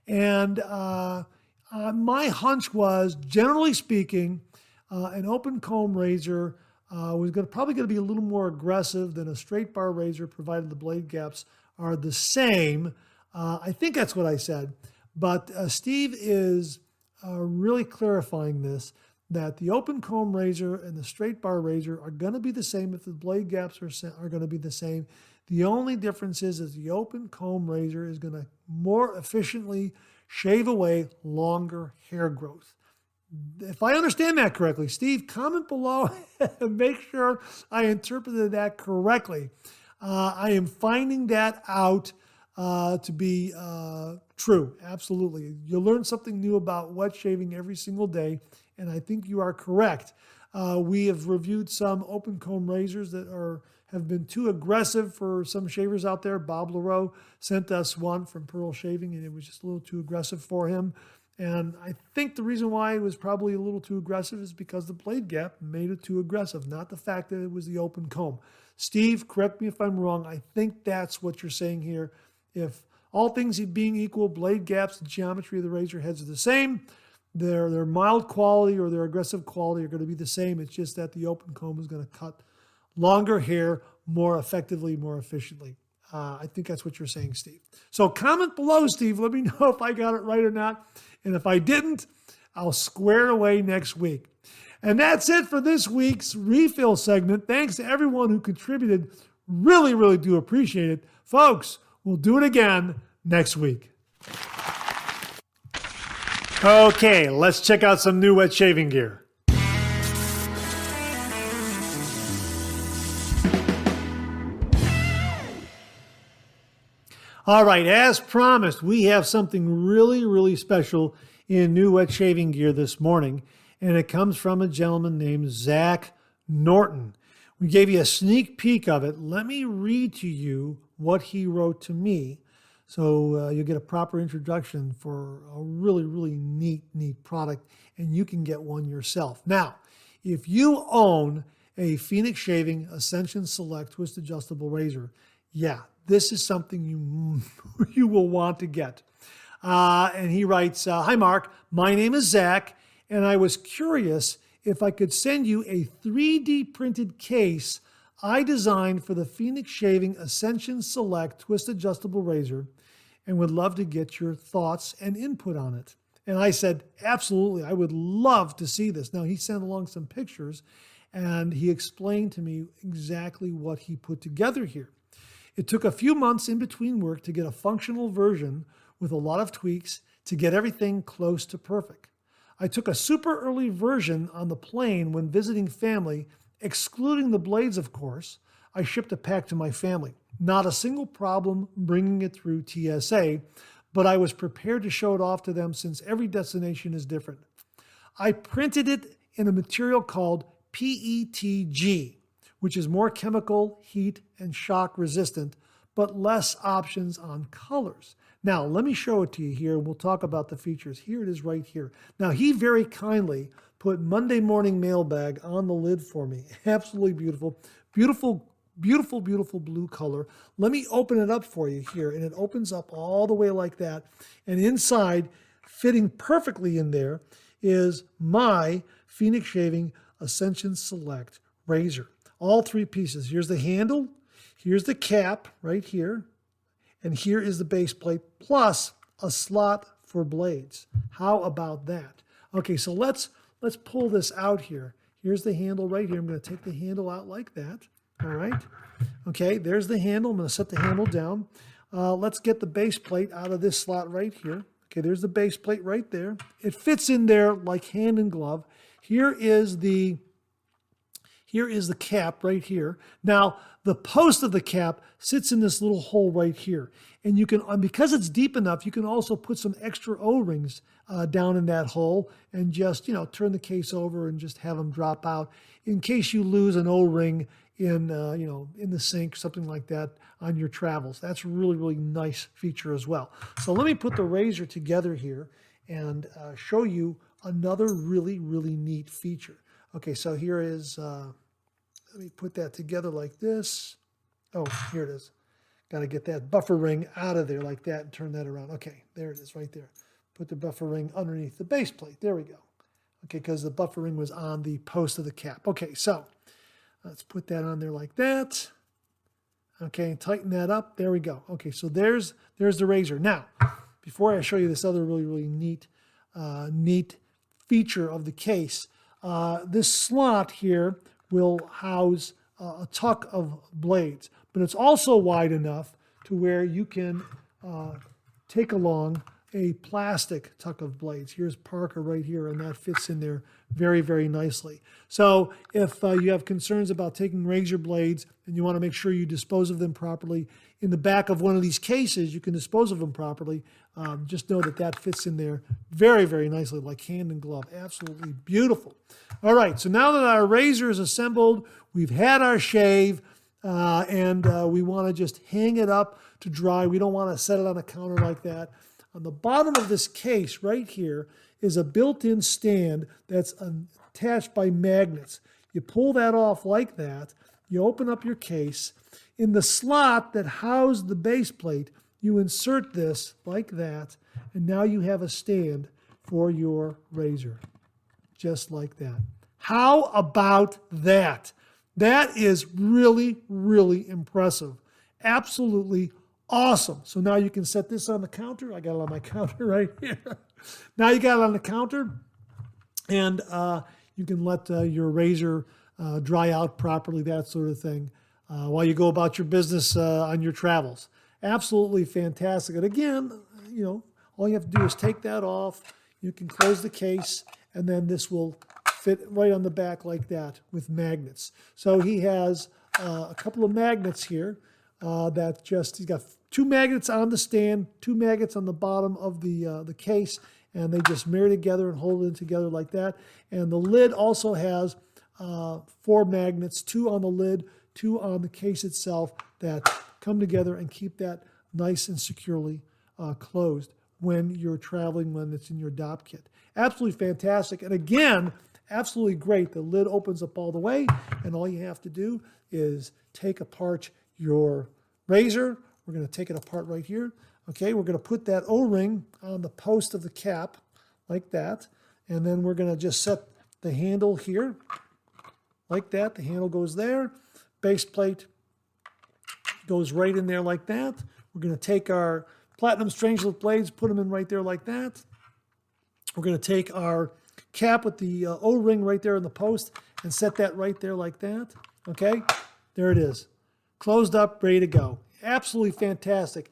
And my hunch was, generally speaking, an open comb razor was probably going to be a little more aggressive than a straight bar razor, provided the blade gaps are the same. I think that's what I said. But Steve is really clarifying this, that the open comb razor and the straight bar razor are going to be the same if the blade gaps are going to be the same. The only difference is the open comb razor is going to more efficiently shave away longer hair growth. If I understand that correctly, Steve, comment below and make sure I interpreted that correctly. I am finding that out to be true. Absolutely. You learn something new about wet shaving every single day, and I think you are correct. We have reviewed some open comb razors that have been too aggressive for some shavers out there. Bob Leroux sent us one from Pearl Shaving, and it was just a little too aggressive for him. And I think the reason why it was probably a little too aggressive is because the blade gap made it too aggressive, not the fact that it was the open comb. Steve, correct me if I'm wrong. I think that's what you're saying here. If all things being equal, blade gaps, the geometry of the razor heads are the same, their mild quality or their aggressive quality are going to be the same. It's just that the open comb is going to cut longer hair more effectively, more efficiently. I think that's what you're saying, Steve. So comment below, Steve. Let me know if I got it right or not. And if I didn't, I'll square it away next week. And that's it for this week's refill segment. Thanks to everyone who contributed. Really, really do appreciate it. Folks, we'll do it again next week. Okay, let's check out some new wet shaving gear. All right, as promised, we have something really, really special in new wet shaving gear this morning, and it comes from a gentleman named Zach Norton. We gave you a sneak peek of it. Let me read to you what he wrote to me, so you'll get a proper introduction for a really, really neat product, and you can get one yourself. Now, if you own a Phoenix Shaving Ascension Select Twist Adjustable Razor, yeah, this is something you will want to get. And he writes, hi, Mark. My name is Zach, and I was curious if I could send you a 3D printed case I designed for the Phoenix Shaving Ascension Select Twist Adjustable Razor, and would love to get your thoughts and input on it. And I said, absolutely, I would love to see this. Now, he sent along some pictures, and he explained to me exactly what he put together here. It took a few months in between work to get a functional version with a lot of tweaks to get everything close to perfect. I took a super early version on the plane when visiting family, excluding the blades, of course. I shipped a pack to my family. Not a single problem bringing it through TSA, but I was prepared to show it off to them since every destination is different. I printed it in a material called PETG, which is more chemical, heat, and shock resistant, but less options on colors. Now, let me show it to you here, and we'll talk about the features. Here it is right here. Now, he very kindly put Monday Morning Mailbag on the lid for me. Absolutely beautiful. Beautiful, beautiful, beautiful blue color. Let me open it up for you here. And it opens up all the way like that. And inside, fitting perfectly in there, is my Phoenix Shaving Ascension Select razor. All three pieces. Here's the handle. Here's the cap right here. And here is the base plate plus a slot for blades. How about that? Okay, so let's pull this out here. Here's the handle right here. I'm going to take the handle out like that. All right. Okay, there's the handle. I'm going to set the handle down. Let's get the base plate out of this slot right here. Okay, there's the base plate right there. It fits in there like hand in glove. Here is the cap right here. Now, the post of the cap sits in this little hole right here. And you can, because it's deep enough, you can also put some extra O-rings down in that hole and just, turn the case over and just have them drop out in case you lose an O-ring in the sink, something like that on your travels. That's a really, really nice feature as well. So let me put the razor together here and show you another really, really neat feature. Okay, so here is, let me put that together like this. Oh, here it is. Got to get that buffer ring out of there like that and turn that around. Okay, there it is right there. Put the buffer ring underneath the base plate. There we go. Okay, because the buffer ring was on the post of the cap. Okay, so let's put that on there like that. Okay, tighten that up. There we go. Okay, so there's the razor. Now, before I show you this other really, really neat feature of the case, this slot here will house a tuck of blades, but it's also wide enough to where you can take along a plastic tuck of blades. Here's Parker right here, and that fits in there very, very nicely. So if you have concerns about taking razor blades and you want to make sure you dispose of them properly, in the back of one of these cases, you can dispose of them properly. Just know that that fits in there very, very nicely, like hand in glove. Absolutely beautiful. All right, so now that our razor is assembled, we've had our shave, and we want to just hang it up to dry. We don't want to set it on a counter like that. On the bottom of this case right here is a built-in stand that's attached by magnets. You pull that off like that. You open up your case. In the slot that housed the base plate, you insert this like that, and now you have a stand for your razor, just like that. How about that? That is really, really impressive. Absolutely awesome. So now you can set this on the counter. I got it on my counter right here. Now you got it on the counter, and you can let your razor dry out properly, that sort of thing, while you go about your business on your travels. Absolutely fantastic. And again, all you have to do is take that off. You can close the case, and then this will fit right on the back like that with magnets. So he has a couple of magnets here he's got 2 magnets on the stand, 2 magnets on the bottom of the case, and they just marry together and hold it together like that. And the lid also has 4 magnets, 2 on the lid, 2 on the case itself, that come together and keep that nice and securely closed when you're traveling, when it's in your DOP kit. Absolutely fantastic. And again, absolutely great. The lid opens up all the way, and all you have to do is take apart your razor. We're going to take it apart right here. Okay, we're going to put that O-ring on the post of the cap like that, and then we're going to just set the handle here like that. The handle goes there. Base plate goes right in there like that. We're going to take our platinum strangelet blades, put them in right there like that. We're going to take our cap with the O-ring right there in the post and set that right there like that. Okay, there it is. Closed up, ready to go. Absolutely fantastic.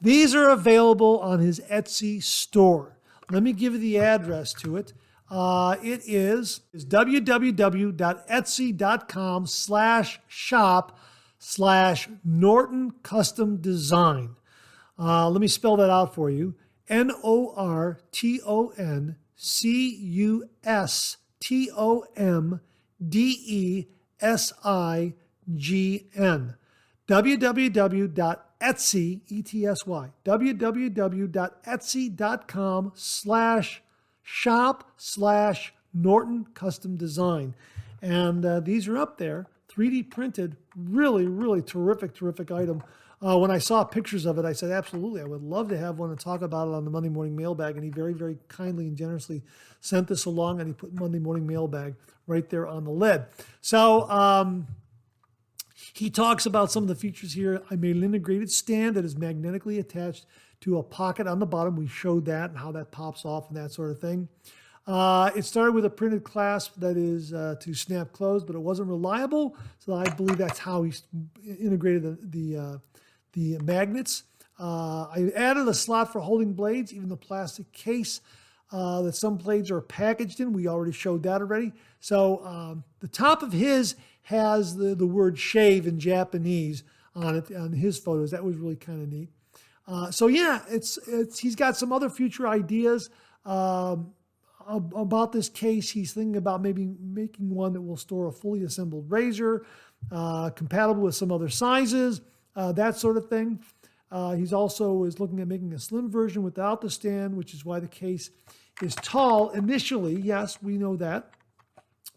These are available on his Etsy store. Let me give you the address to it. It is www.etsy.com/shop/Norton Custom Design. Let me spell that out for you. NortonCustomDesign. www.etsy.com/shop/ Norton Custom Design. And these are up there, 3D printed, really, really terrific item. When I saw pictures of it, I said, absolutely, I would love to have one and talk about it on the Monday Morning Mailbag. And he very, very kindly and generously sent this along, and he put Monday Morning Mailbag right there on the lid. So he talks about some of the features here. I made an integrated stand that is magnetically attached to a pocket on the bottom. We showed that and how that pops off and that sort of thing. It started with a printed clasp that is to snap closed, but it wasn't reliable. So I believe that's how he integrated the magnets. I added a slot for holding blades, even the plastic case that some blades are packaged in. We already showed that already. So the top of his has the word shave in Japanese on it, on his photos. That was really kind of neat. So yeah, he's got some other future ideas about this case. He's thinking about maybe making one that will store a fully assembled razor, compatible with some other sizes, that sort of thing. He's also is looking at making a slim version without the stand, which is why the case is tall initially. Yes, we know that.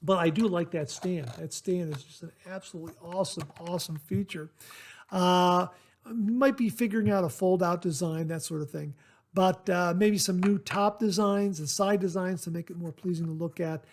But I do like that stand. That stand is just an absolutely awesome feature. Might be figuring out a fold-out design, that sort of thing. But maybe some new top designs and side designs to make it more pleasing to look at.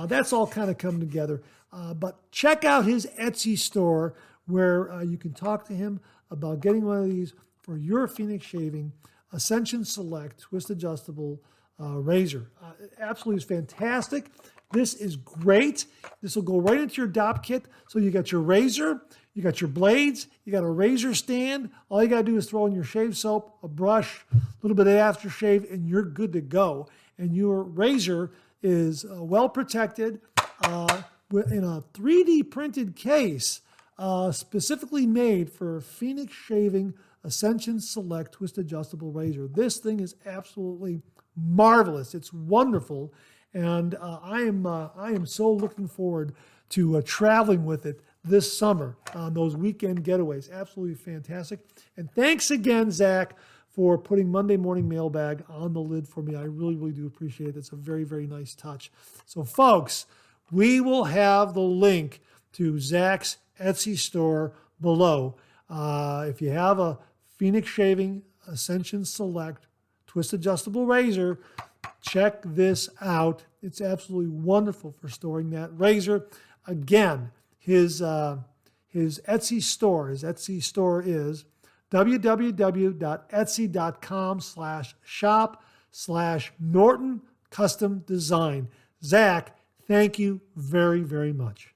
That's all kind of coming together. But check out his Etsy store where you can talk to him about getting one of these for your Phoenix Shaving Ascension Select Twist Adjustable razor. Absolutely is fantastic. This is great. This will go right into your DOP kit. So you got your razor, you got your blades, you got a razor stand. All you got to do is throw in your shave soap, a brush, a little bit of aftershave, and you're good to go. And your razor is well protected in a 3D printed case specifically made for Phoenix Shaving Ascension Select Twist Adjustable Razor. This thing is absolutely marvelous. It's wonderful. And I am so looking forward to traveling with it this summer on those weekend getaways. Absolutely fantastic. And thanks again, Zach, for putting Monday Morning Mailbag on the lid for me. I really, really do appreciate it. It's a very, very nice touch. So, folks, we will have the link to Zach's Etsy store below. If you have a Phoenix Shaving Ascension Select Twist Adjustable Razor, check this out. It's absolutely wonderful for storing that razor. Again, his Etsy store, is www.etsy.com/shop/Norton Custom Design. Zach, thank you very, very much.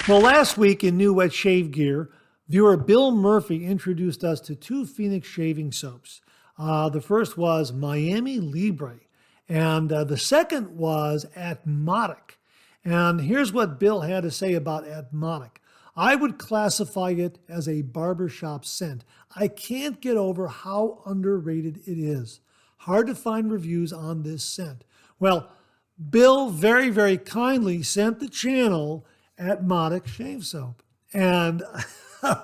Well, last week in New Wet Shave Gear, viewer Bill Murphy introduced us to two Phoenix shaving soaps. The first was Miami Libre, and the second was Atmotic. And here's what Bill had to say about Atmotic. I would classify it as a barbershop scent. I can't get over how underrated it is. Hard to find reviews on this scent. Well, Bill very, very kindly sent the channel Atmotic shave soap. And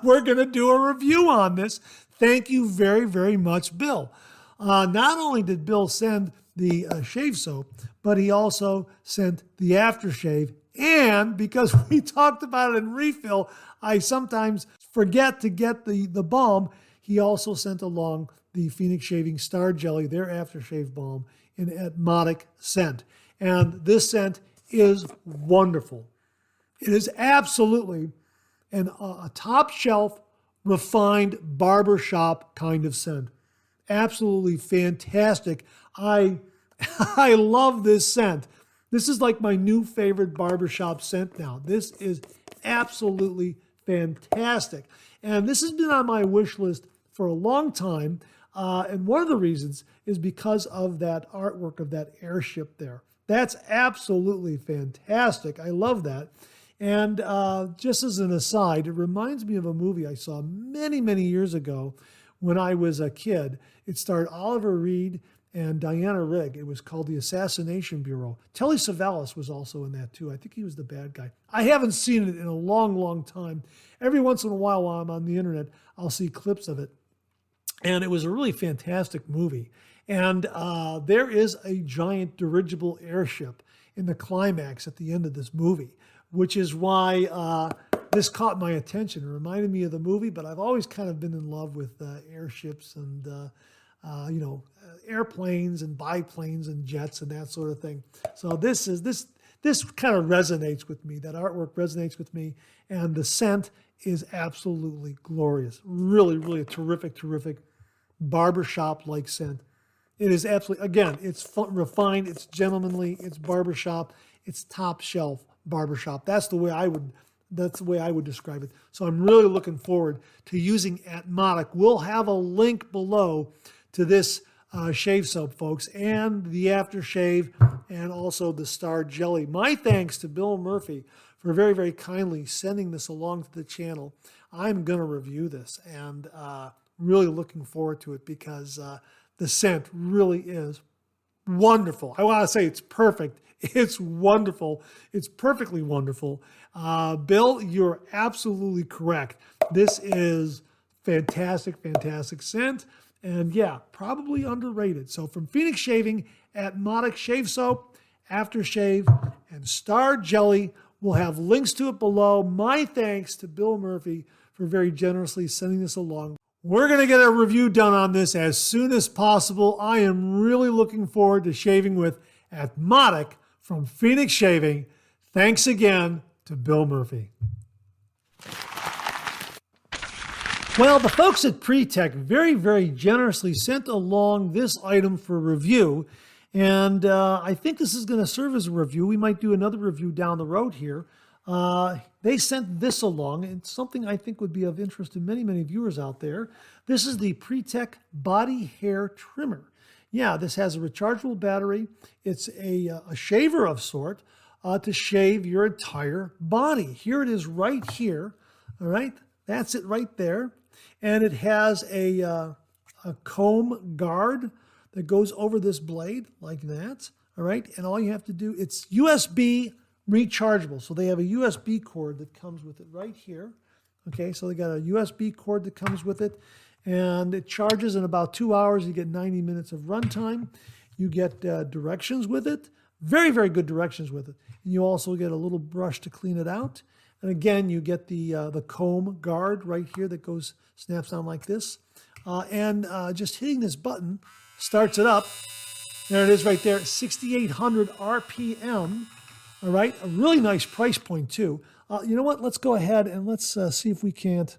we're going to do a review on this. Thank you very, very much, Bill. Not only did Bill send the shave soap, but he also sent the aftershave. And because we talked about it in refill, I sometimes forget to get the balm. He also sent along the Phoenix Shaving Star Jelly, their aftershave balm, in Atmotic scent. And this scent is wonderful. It is absolutely a top shelf, refined barbershop kind of scent. Absolutely fantastic. I love this scent. This is like my new favorite barbershop scent now. This is absolutely fantastic. And this has been on my wish list for a long time. And one of the reasons is because of that artwork of that airship there. That's absolutely fantastic. I love that. And just as an aside, it reminds me of a movie I saw many, many years ago when I was a kid. It starred Oliver Reed and Diana Rigg. It was called The Assassination Bureau. Telly Savalas was also in that too. I think he was the bad guy. I haven't seen it in a long, long time. Every once in a while I'm on the internet, I'll see clips of it. And it was a really fantastic movie. And there is a giant dirigible airship in the climax at the end of this movie, which is why this caught my attention. It reminded me of the movie, but I've always kind of been in love with airships and, airplanes and biplanes and jets and that sort of thing. So this kind of resonates with me. That artwork resonates with me, and the scent is absolutely glorious. Really, really a terrific, terrific barbershop-like scent. It is absolutely, again, it's refined, it's gentlemanly, it's barbershop, it's top shelf barbershop. That's the way I would describe it. So I'm really looking forward to using Atmotic. We'll have a link below to this shave soap, folks, and the aftershave, and also the Star Jelly. My thanks to Bill Murphy for very, very kindly sending this along to the channel. I'm going to review this, and really looking forward to it, because the scent really is wonderful. I want to say it's perfect. It's wonderful. It's perfectly wonderful. Bill, you're absolutely correct. This is fantastic, fantastic scent. And yeah, probably underrated. So from Phoenix Shaving, Atmotic Shave Soap, Aftershave, and Star Jelly. We'll have links to it below. My thanks to Bill Murphy for very generously sending this along. We're going to get a review done on this as soon as possible. I am really looking forward to shaving with Atmotic from Phoenix Shaving. Thanks again to Bill Murphy. Well, the folks at Pre-Tech very, very generously sent along this item for review. And I think this is going to serve as a review. We might do another review down the road here. They sent this along. It's something I think would be of interest to many, many viewers out there. This is the Pre-Tech Body Hair Trimmer. Yeah, this has a rechargeable battery. It's a shaver of sort to shave your entire body. Here it is right here. All right, that's it right there. And it has a comb guard that goes over this blade like that. All right, and all you have to do, it's USB rechargeable. So they have a USB cord that comes with it right here. Okay, so they got a USB cord that comes with it, and it charges in about 2 hours. You get 90 minutes of runtime. You get directions with it, very, very good directions with it. And you also get a little brush to clean it out. And again, you get the comb guard right here that snaps down like this. Just hitting this button starts it up. There it is right there, 6,800 RPM. All right, a really nice price point too. You know what? Let's go ahead and let's see if we can't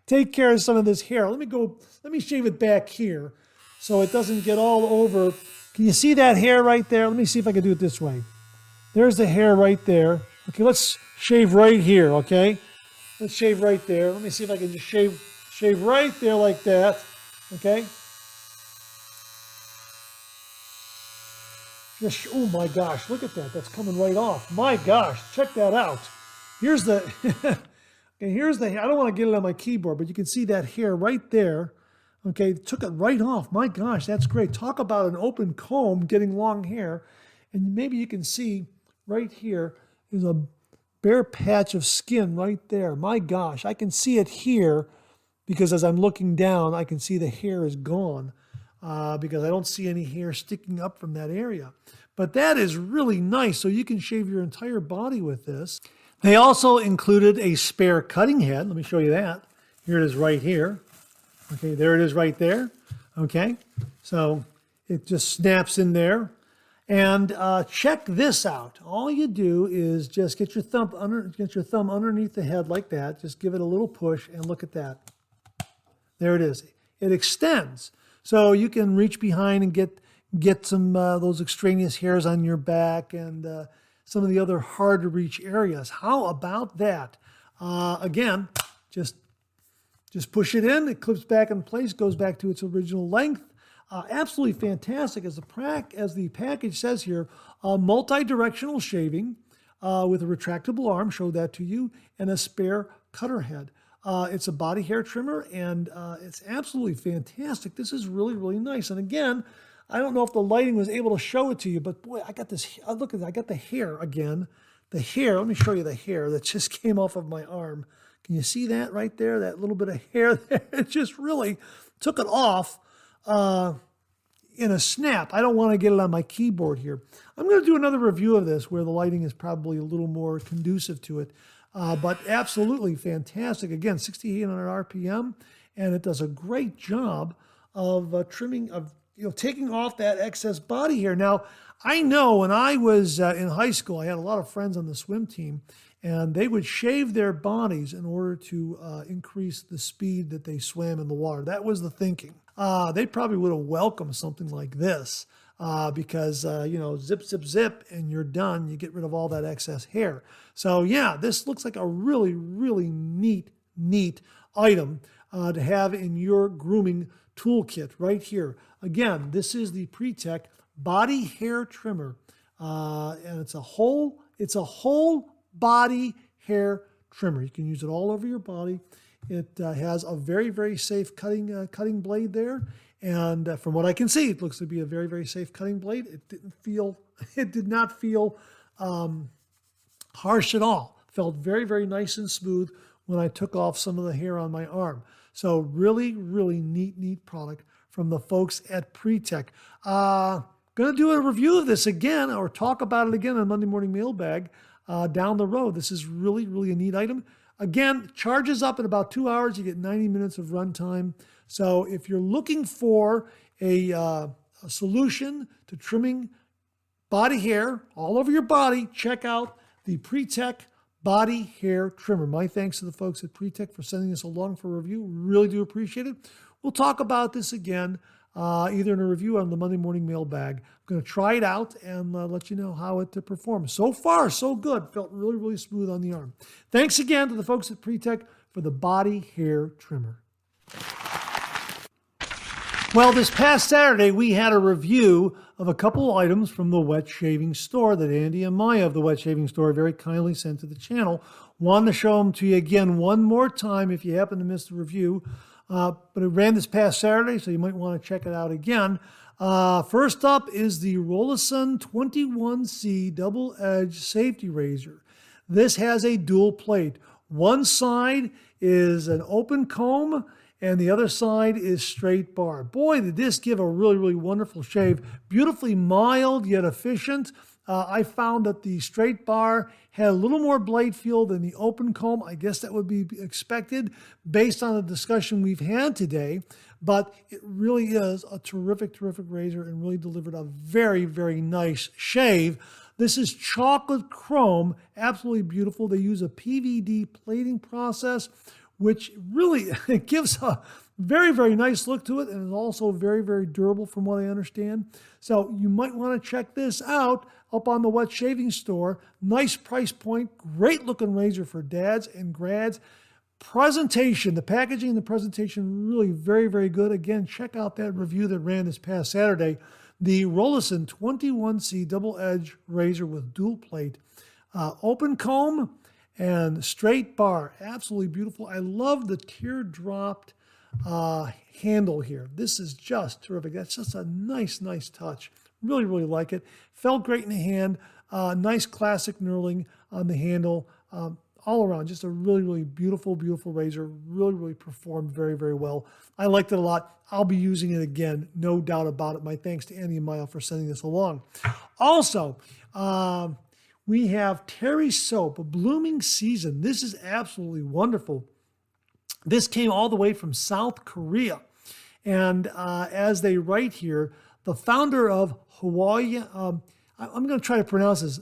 take care of some of this hair. Let me shave it back here so it doesn't get all over. Can you see that hair right there? Let me see if I can do it this way. There's the hair right there. Okay, let's shave right here, okay? Let's shave right there. Let me see if I can just shave right there like that, okay? Just, oh my gosh, look at that. That's coming right off. My gosh, check that out. Here's the, okay, here's the, I don't want to get it on my keyboard, but you can see that hair right there. Okay, took it right off. My gosh, that's great. Talk about an open comb getting long hair. And maybe you can see right here is a bare patch of skin right there. My gosh, I can see it here because as I'm looking down, I can see the hair is gone because I don't see any hair sticking up from that area. But that is really nice. So you can shave your entire body with this. They also included a spare cutting head. Let me show you that. Here it is right here. Okay, there it is right there. Okay, so it just snaps in there. And check this out. All you do is just get your thumb underneath the head like that. Just give it a little push and look at that. There it is. It extends. So you can reach behind and get some those extraneous hairs on your back and some of the other hard to reach areas. How about that? Again, just push it in. It clips back in place, goes back to its original length. Absolutely fantastic. As the package says here, multi-directional shaving with a retractable arm, showed that to you, and a spare cutter head. It's a body hair trimmer, and it's absolutely fantastic. This is really, really nice. And again, I don't know if the lighting was able to show it to you, but boy, I got this. Look at, I got the hair again. The hair. Let me show you the hair that just came off of my arm. Can you see that right there? That little bit of hair there. It just really took it off. in a snap. I don't want to get it on my keyboard here. I'm going to do another review of this where the lighting is probably a little more conducive to it. But absolutely fantastic. Again, 6,800 RPM, and it does a great job of trimming, of taking off that excess body hair. Now, I know when I was in high school, I had a lot of friends on the swim team, and they would shave their bodies in order to increase the speed that they swam in the water. That was the thinking. They probably would have welcomed something like this because, zip, zip, zip, and you're done. You get rid of all that excess hair. So, yeah, this looks like a really, really neat item to have in your grooming toolkit right here. Again, this is the Preiss Body Hair Trimmer, and it's a whole body hair trimmer. You can use it all over your body. It has a very, very safe cutting blade there, and from what I can see, it looks to be a very, very safe cutting blade. It did not feel harsh at all. Felt very, very nice and smooth when I took off some of the hair on my arm. So really, really neat product from the folks at Preiss. Going to do a review of this again, or talk about it again on Monday Morning Mailbag down the road. This is really, really a neat item. Again, charges up in about 2 hours. You get 90 minutes of runtime. So if you're looking for a solution to trimming body hair all over your body, check out the Preiss Body Hair Trimmer. My thanks to the folks at Preiss for sending this along for review. Really do appreciate it. We'll talk about this again, either in a review on the Monday Morning Mailbag. I'm going to try it out and let you know how it performs. So far, so good. Felt really, really smooth on the arm. Thanks again to the folks at Preiss for the Body Hair Trimmer. Well, this past Saturday, we had a review of a couple items from the Wet Shaving Store that Andy and Maya of the Wet Shaving Store very kindly sent to the channel. Wanted to show them to you again one more time if you happen to miss the review. But it ran this past Saturday, so you might want to check it out again. First up is the Rolason 21C Double Edge Safety Razor. This has a dual plate. One side is an open comb, and the other side is straight bar. Boy, did this give a really, really wonderful shave. Beautifully mild, yet efficient. I found that the straight bar had a little more blade feel than the open comb. I guess that would be expected based on the discussion we've had today. But it really is a terrific razor and really delivered a very, very nice shave. This is chocolate chrome, absolutely beautiful. They use a PVD plating process, which really it gives a very, very nice look to it, and is also very, very durable from what I understand. So you might want to check this out up on the Wet Shaving Store. Nice price point, great looking razor for dads and grads. Presentation, the packaging and the presentation really very, very good. Again, check out that review that ran this past Saturday. The Rolason 21C Double Edge Razor with dual plate, open comb, and straight bar. Absolutely beautiful. I love the teardropped handle here. This is just terrific. That's just a nice touch. Really, really like it. Felt great in the hand. Nice classic knurling on the handle. All around, just a really, really beautiful razor. Really, really performed very, very well. I liked it a lot. I'll be using it again, no doubt about it. My thanks to Andy and Maya for sending this along. Also, we have Terry Soap, a blooming season. This is absolutely wonderful. This came all the way from South Korea. And as they write here, the founder of Hawaii, I'm going to try to pronounce this,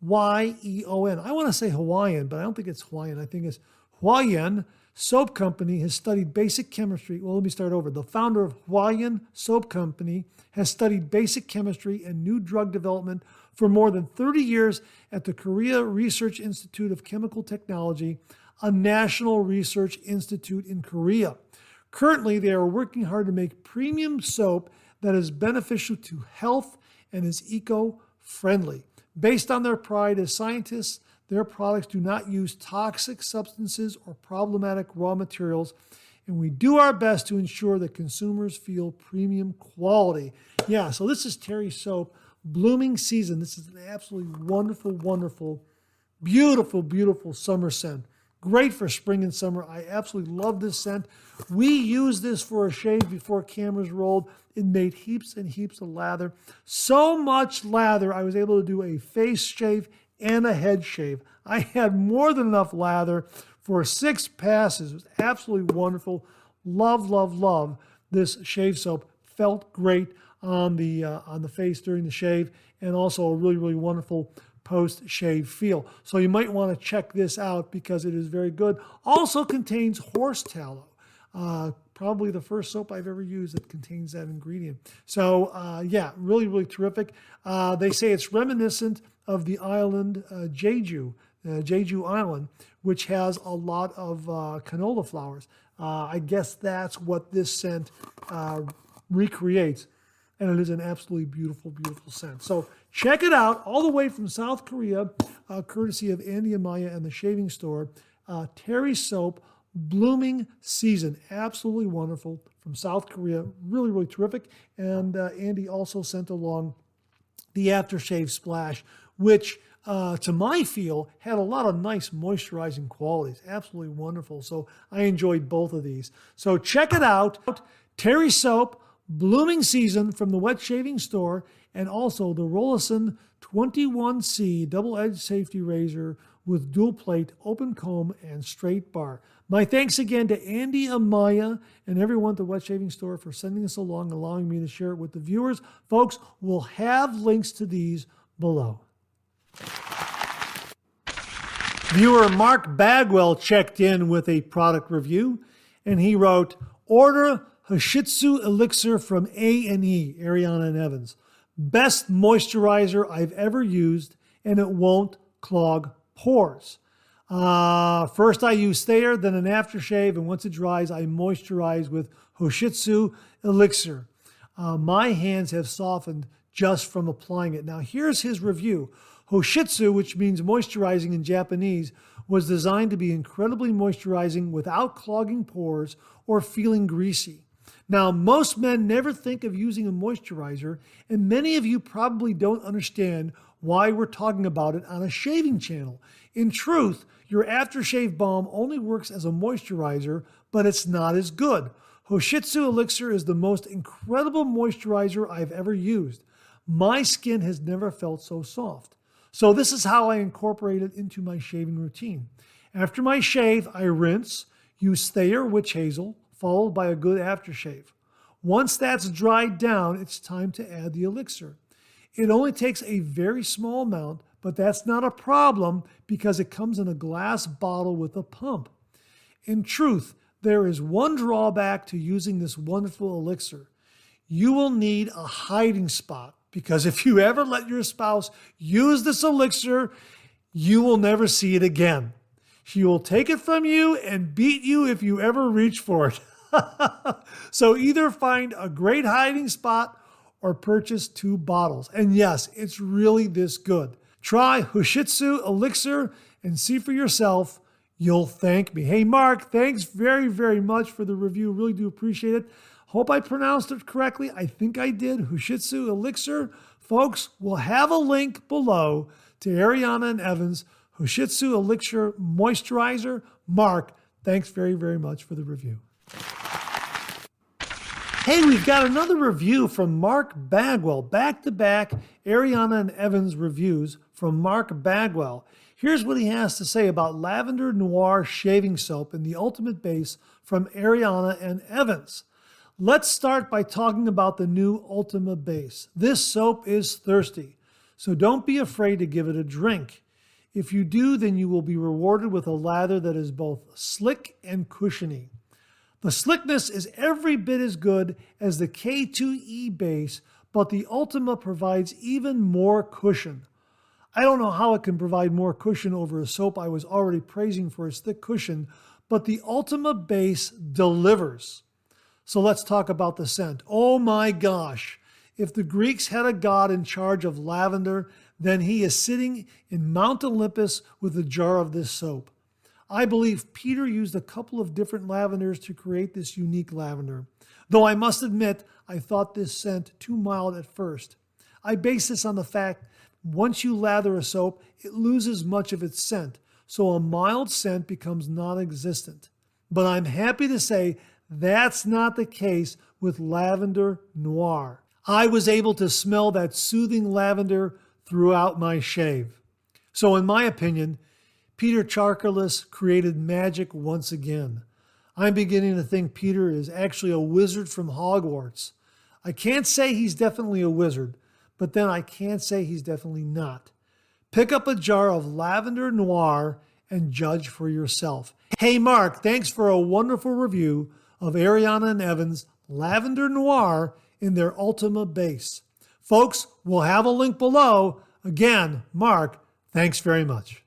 Hwayeon. I want to say Hawaiian, but I don't think it's Hawaiian. I think it's Hawaiian Soap Company has studied basic chemistry. Well, let me start over. The founder of Hawaiian Soap Company has studied basic chemistry and new drug development for more than 30 years at the Korea Research Institute of Chemical Technology, a national research institute in Korea. Currently, they are working hard to make premium soap that is beneficial to health and is eco-friendly. Based on their pride as scientists, their products do not use toxic substances or problematic raw materials, and we do our best to ensure that consumers feel premium quality. Yeah, so this is Terry Soap, blooming season. This is an absolutely wonderful, beautiful summer scent. Great for spring and summer. I absolutely love this scent. We used this for a shave before cameras rolled. It made heaps and heaps of lather. So much lather, I was able to do a face shave and a head shave. I had more than enough lather for 6 passes. It was absolutely wonderful. Love, love, love this shave soap. Felt great on the face during the shave, and also a really, really wonderful post-shave feel. So you might want to check this out because it is very good. Also contains horse tallow. Probably the first soap I've ever used that contains that ingredient. So yeah, really, really terrific. They say it's reminiscent of the island Jeju, Jeju Island, which has a lot of canola flowers. I guess that's what this scent recreates. And it is an absolutely beautiful, beautiful scent. So check it out all the way from South Korea, courtesy of Andy Amaya and the Shaving Store. Terry Soap, Blooming Season. Absolutely wonderful from South Korea. Really, really terrific. And Andy also sent along the Aftershave Splash, which to my feel had a lot of nice moisturizing qualities. Absolutely wonderful. So I enjoyed both of these. So check it out. Terry Soap, Blooming Season from the Wet Shaving Store, and also the Rolason 21C double-edged safety razor with dual plate, open comb, and straight bar. My thanks again to Andy Amaya and everyone at the Wet Shaving Store for sending this along, allowing me to share it with the viewers. Folks, we'll have links to these below. Viewer Mark Bagwell checked in with a product review, and he wrote, "Order Hoshitsu Elixir from A&E, Ariana and Evans. Best moisturizer I've ever used, and it won't clog pores. First I use Thayer, then an aftershave, and once it dries, I moisturize with Hoshitsu Elixir. My hands have softened just from applying it." Now here's his review. Hoshitsu, which means moisturizing in Japanese, was designed to be incredibly moisturizing without clogging pores or feeling greasy. Now, most men never think of using a moisturizer, and many of you probably don't understand why we're talking about it on a shaving channel. In truth, your aftershave balm only works as a moisturizer, but it's not as good. Hoshitsu Elixir is the most incredible moisturizer I've ever used. My skin has never felt so soft. So this is how I incorporate it into my shaving routine. After my shave, I rinse, use Thayer Witch Hazel, followed by a good aftershave. Once that's dried down, it's time to add the elixir. It only takes a very small amount, but that's not a problem because it comes in a glass bottle with a pump. In truth, there is one drawback to using this wonderful elixir. You will need a hiding spot because if you ever let your spouse use this elixir, you will never see it again. She will take it from you and beat you if you ever reach for it. So either find a great hiding spot or purchase 2 bottles. And yes, it's really this good. Try Hoshitsu Elixir and see for yourself. You'll thank me. Hey, Mark, thanks very, very much for the review. Really do appreciate it. Hope I pronounced it correctly. I think I did. Hoshitsu Elixir. Folks, we'll have a link below to Ariana and Evans' Hoshitsu Elixir Moisturizer. Mark, thanks very, very much for the review. Hey, we've got another review from Mark Bagwell. Back-to-back Ariana and Evans reviews from Mark Bagwell. Here's what he has to say about Lavender Noir shaving soap in the ultimate base from Ariana and Evans. Let's start by talking about the new Ultima base. This soap is thirsty, so don't be afraid to give it a drink. If you do, then you will be rewarded with a lather that is both slick and cushiony. The slickness is every bit as good as the K2E base, but the Ultima provides even more cushion. I don't know how it can provide more cushion over a soap I was already praising for its thick cushion, but the Ultima base delivers. So let's talk about the scent. Oh my gosh. If the Greeks had a god in charge of lavender, then he is sitting in Mount Olympus with a jar of this soap. I believe Peter used a couple of different lavenders to create this unique lavender. Though I must admit, I thought this scent too mild at first. I base this on the fact once you lather a soap, it loses much of its scent. so a mild scent becomes non-existent. But I'm happy to say that's not the case with Lavender Noir. I was able to smell that soothing lavender throughout my shave. So in my opinion, Peter Charkalis created magic once again. I'm beginning to think Peter is actually a wizard from Hogwarts. I can't say he's definitely a wizard, but then I can't say he's definitely not. Pick up a jar of Lavender Noir and judge for yourself. Hey Mark, thanks for a wonderful review of Ariana and Evan's Lavender Noir in their Ultima base. Folks, we'll have a link below. Again, Mark, thanks very much.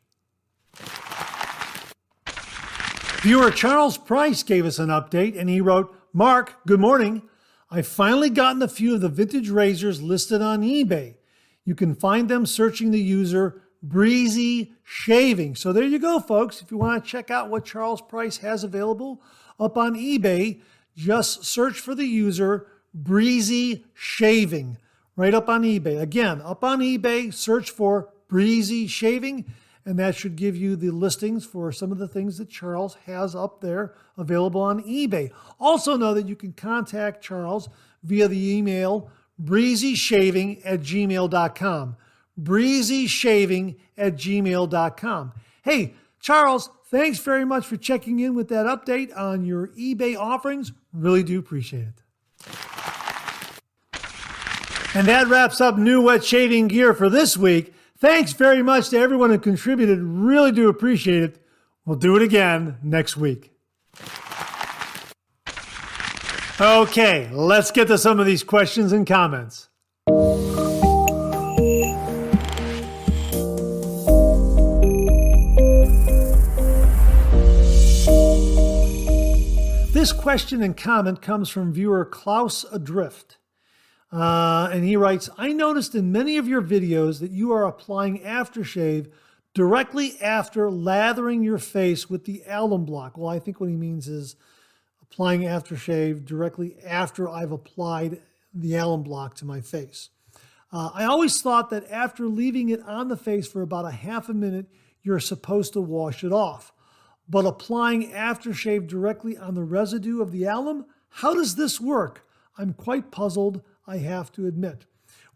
Viewer Charles Preiss gave us an update and he wrote, Mark, good morning. I've finally gotten a few of the vintage razors listed on eBay. You can find them searching the user Breezy Shaving. So there you go, folks. If you want to check out what Charles Preiss has available up on eBay, just search for the user Breezy Shaving right up on eBay. Again, up on eBay, search for Breezy Shaving, and that should give you the listings for some of the things that Charles has up there available on eBay. Also know that you can contact Charles via the email breezyshaving@gmail.com. breezyshaving@gmail.com. Hey, Charles, thanks very much for checking in with that update on your eBay offerings. Really do appreciate it. And that wraps up new wet shaving gear for this week. Thanks very much to everyone who contributed. Really do appreciate it. We'll do it again next week. Okay, let's get to some of these questions and comments. This question and comment comes from viewer Klaus Adrift. And he writes, I noticed in many of your videos that you are applying aftershave directly after lathering your face with the alum block. Well, I think what he means is applying aftershave directly after I've applied the alum block to my face. I always thought that after leaving it on the face for about a half a minute, you're supposed to wash it off. But applying aftershave directly on the residue of the alum, how does this work? I'm quite puzzled, I have to admit.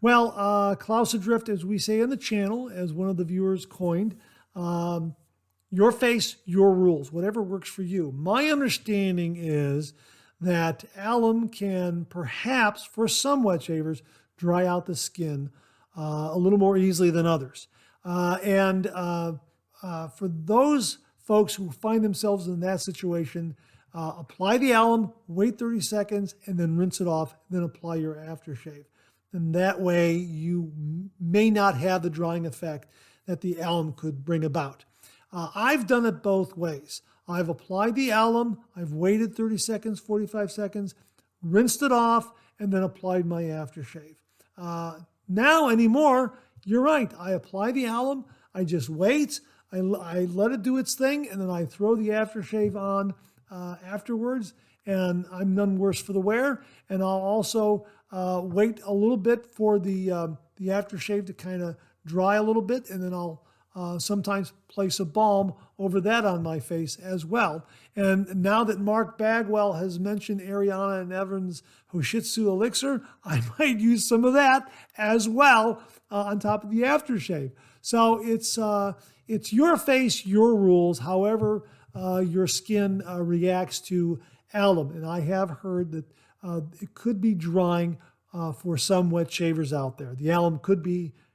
Well, Klaus Adrift, as we say on the channel, as one of the viewers coined, your face, your rules, whatever works for you. My understanding is that alum can perhaps, for some wet shavers, dry out the skin a little more easily than others. For those folks who find themselves in that situation, apply the alum, wait 30 seconds, and then rinse it off, then apply your aftershave. And that way you may not have the drying effect that the alum could bring about. I've done it both ways. I've applied the alum, I've waited 30 seconds, 45 seconds, rinsed it off, and then applied my aftershave. Now anymore, you're right. I apply the alum, I just wait, I let it do its thing, and then I throw the aftershave on afterwards, and I'm none worse for the wear. And I'll also wait a little bit for the aftershave to kind of dry a little bit, and then I'll sometimes place a balm over that on my face as well. And now that Mark Bagwell has mentioned Ariana and Evan's Hoshitsu Elixir, I might use some of that as well on top of the aftershave. So it's your face, your rules, however your skin reacts to alum. And I have heard that it could be drying for some wet shavers out there. The alum could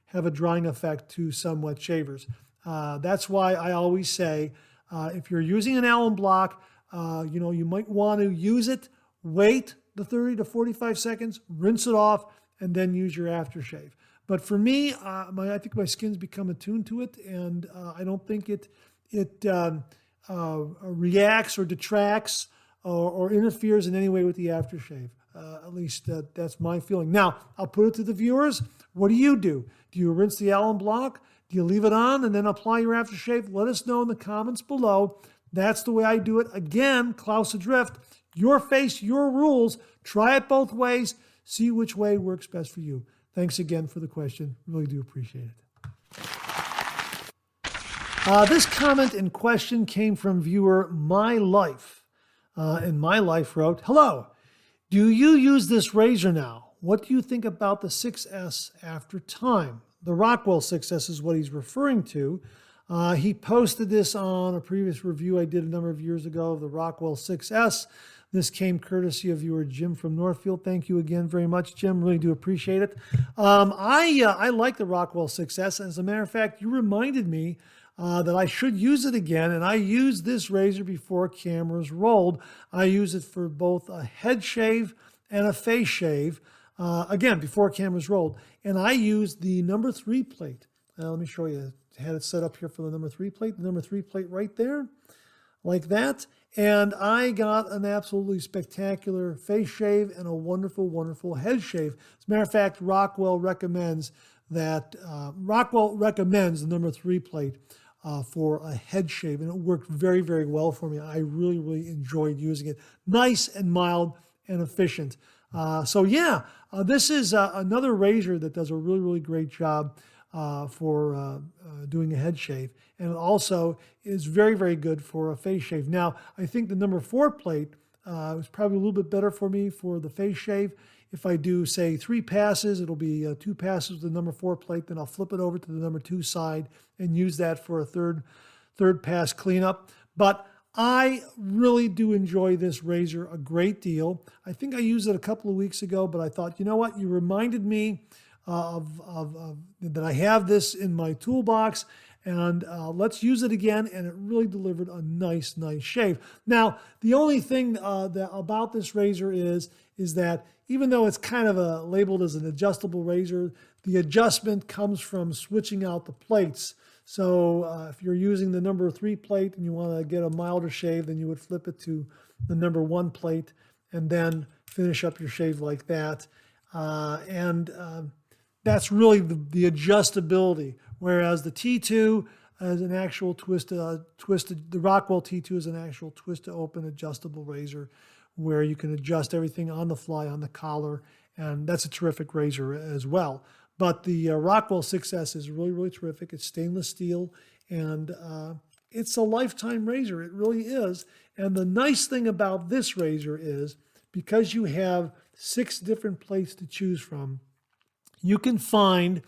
have a drying effect to some wet shavers. That's why I always say, if you're using an alum block, you might want to use it, wait the 30 to 45 seconds, rinse it off, and then use your aftershave. But for me, I think my skin's become attuned to it, and I don't think it reacts or detracts or interferes in any way with the aftershave. At least that's my feeling. Now, I'll put it to the viewers. What do? Do you rinse the alum block? Do you leave it on and then apply your aftershave? Let us know in the comments below. That's the way I do it. Again, Klaus Adrift, your face, your rules. Try it both ways. See which way works best for you. Thanks again for the question. Really do appreciate it. This comment in question came from viewer My Life. And My Life wrote, "Hello, do you use this razor now? What do you think about the 6S after time?" The Rockwell 6S is what he's referring to. He posted this on a previous review I did a number of years ago of the Rockwell 6S. This came courtesy of viewer Jim from Northfield. Thank you again very much, Jim. Really do appreciate it. I like the Rockwell 6S. As a matter of fact, you reminded me that I should use it again, and I used this razor before cameras rolled. I use it for both a head shave and a face shave, again, before cameras rolled. And I used the number 3 plate. Let me show you. I had it set up here for the number 3 plate. The number 3 plate right there, like that. And I got an absolutely spectacular face shave and a wonderful, wonderful head shave. As a matter of fact, Rockwell recommends the number 3 plate for a head shave, and it worked very, very well for me. I really, really enjoyed using it. Nice and mild and efficient. This is another razor that does a really, really great job for doing a head shave, and it also is very, very good for a face shave. Now, I think the number 4 plate is probably a little bit better for me for the face shave. If I do, say, 3 passes, it'll be 2 passes with the number 4 plate, then I'll flip it over to the number 2 side and use that for a third pass cleanup. But I really do enjoy this razor a great deal. I think I used it a couple of weeks ago, but I thought, you know what, you reminded me that I have this in my toolbox, and let's use it again, and it really delivered a nice shave. Now, the only thing about this razor is that even though it's kind of labeled as an adjustable razor, the adjustment comes from switching out the plates. So if you're using the number 3 plate and you want to get a milder shave, then you would flip it to the number 1 plate and then finish up your shave like that. That's really the adjustability. Whereas the T2 is an actual the Rockwell T2 is an actual twist to open adjustable razor where you can adjust everything on the fly on the collar, and that's a terrific razor as well. But the Rockwell 6S is really, really terrific. It's stainless steel, and it's a lifetime razor. It really is. And the nice thing about this razor is because you have 6 different plates to choose from, you can find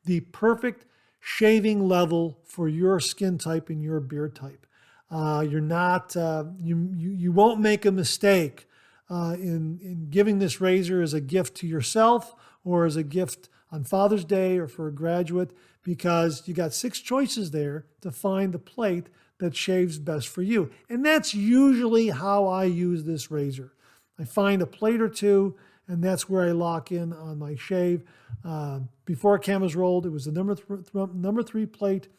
the perfect shaving level for your skin type and your beard type. You won't make a mistake in giving this razor as a gift to yourself or as a gift on Father's Day or for a graduate, because you got 6 choices there to find the plate that shaves best for you. And that's usually how I use this razor. I find a plate or 2, and that's where I lock in on my shave. Before cameras rolled, it was the number 3 plate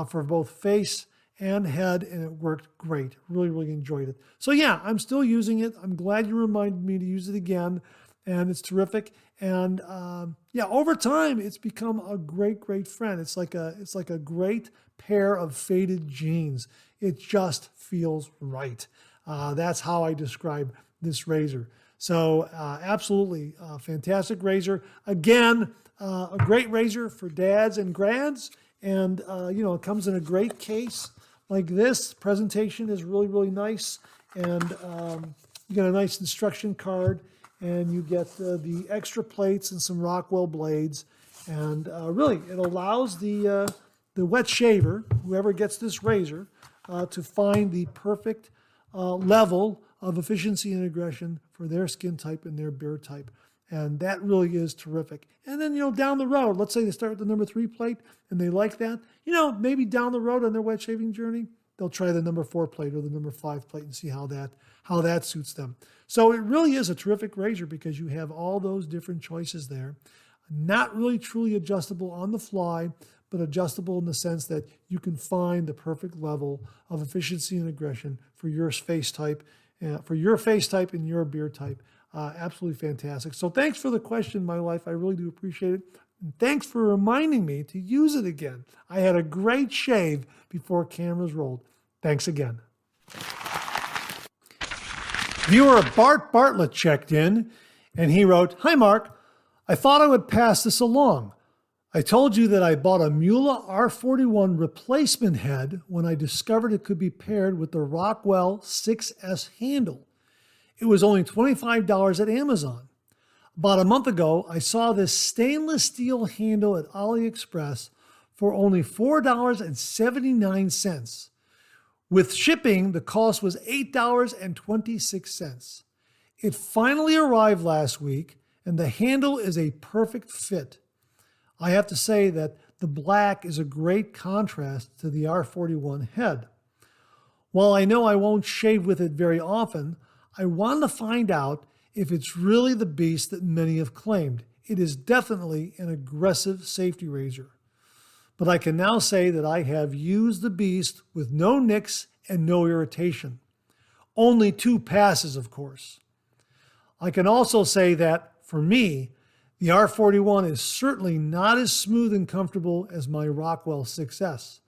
for both face and head, and it worked great. Really, really enjoyed it. So yeah, I'm still using it. I'm glad you reminded me to use it again, and it's terrific. And over time, it's become a great, great friend. It's like a great pair of faded jeans. It just feels right. That's how I describe this razor. So absolutely fantastic razor. Again, a great razor for dads and grads. And, it comes in a great case like this. Presentation is really, really nice. And you get a nice instruction card. And you get the extra plates and some Rockwell blades. And really, it allows the wet shaver, whoever gets this razor, to find the perfect level of efficiency and aggression for their skin type and their beard type. And that really is terrific. And then, down the road, let's say they start with the number 3 plate and they like that, maybe down the road on their wet shaving journey, they'll try the number 4 plate or the number 5 plate and see how that suits them. So it really is a terrific razor because you have all those different choices there. Not really truly adjustable on the fly, but adjustable in the sense that you can find the perfect level of efficiency and aggression for your face type, and your beard type. Absolutely fantastic. So thanks for the question, My Life. I really do appreciate it. And thanks for reminding me to use it again. I had a great shave before cameras rolled. Thanks again. Viewer Bart Bartlett checked in, and he wrote, "Hi, Mark. I thought I would pass this along. I told you that I bought a Muhle R41 replacement head when I discovered it could be paired with the Rockwell 6S handle. It was only $25 at Amazon. About a month ago, I saw this stainless steel handle at AliExpress for only $4.79. With shipping, the cost was $8.26. It finally arrived last week, and the handle is a perfect fit. I have to say that the black is a great contrast to the R41 head. While I know I won't shave with it very often, I wanted to find out if it's really the beast that many have claimed. It is definitely an aggressive safety razor. But I can now say that I have used the beast with no nicks and no irritation. Only 2 passes, of course. I can also say that, for me, the R41 is certainly not as smooth and comfortable as my Rockwell 6S.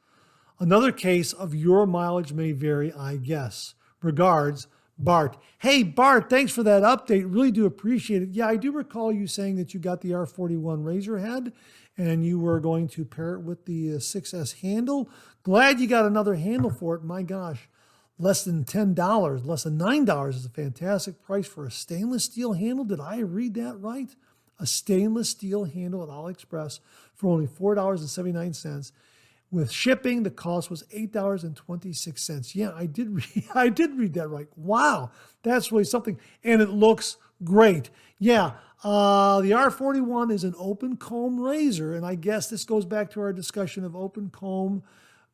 Another case of your mileage may vary, I guess. Regards, Bart. Hey, Bart, thanks for that update. Really do appreciate it. Yeah, I do recall you saying that you got the R41 razor head and you were going to pair it with the 6S handle. Glad you got another handle for it. My gosh, less than $10, less than $9 is a fantastic price for a stainless steel handle. Did I read that right? A stainless steel handle at AliExpress for only $4.79. With shipping, the cost was $8.26. Yeah, I did read that right. Wow, that's really something. And it looks great. Yeah, the R41 is an open comb razor, and I guess this goes back to our discussion of open comb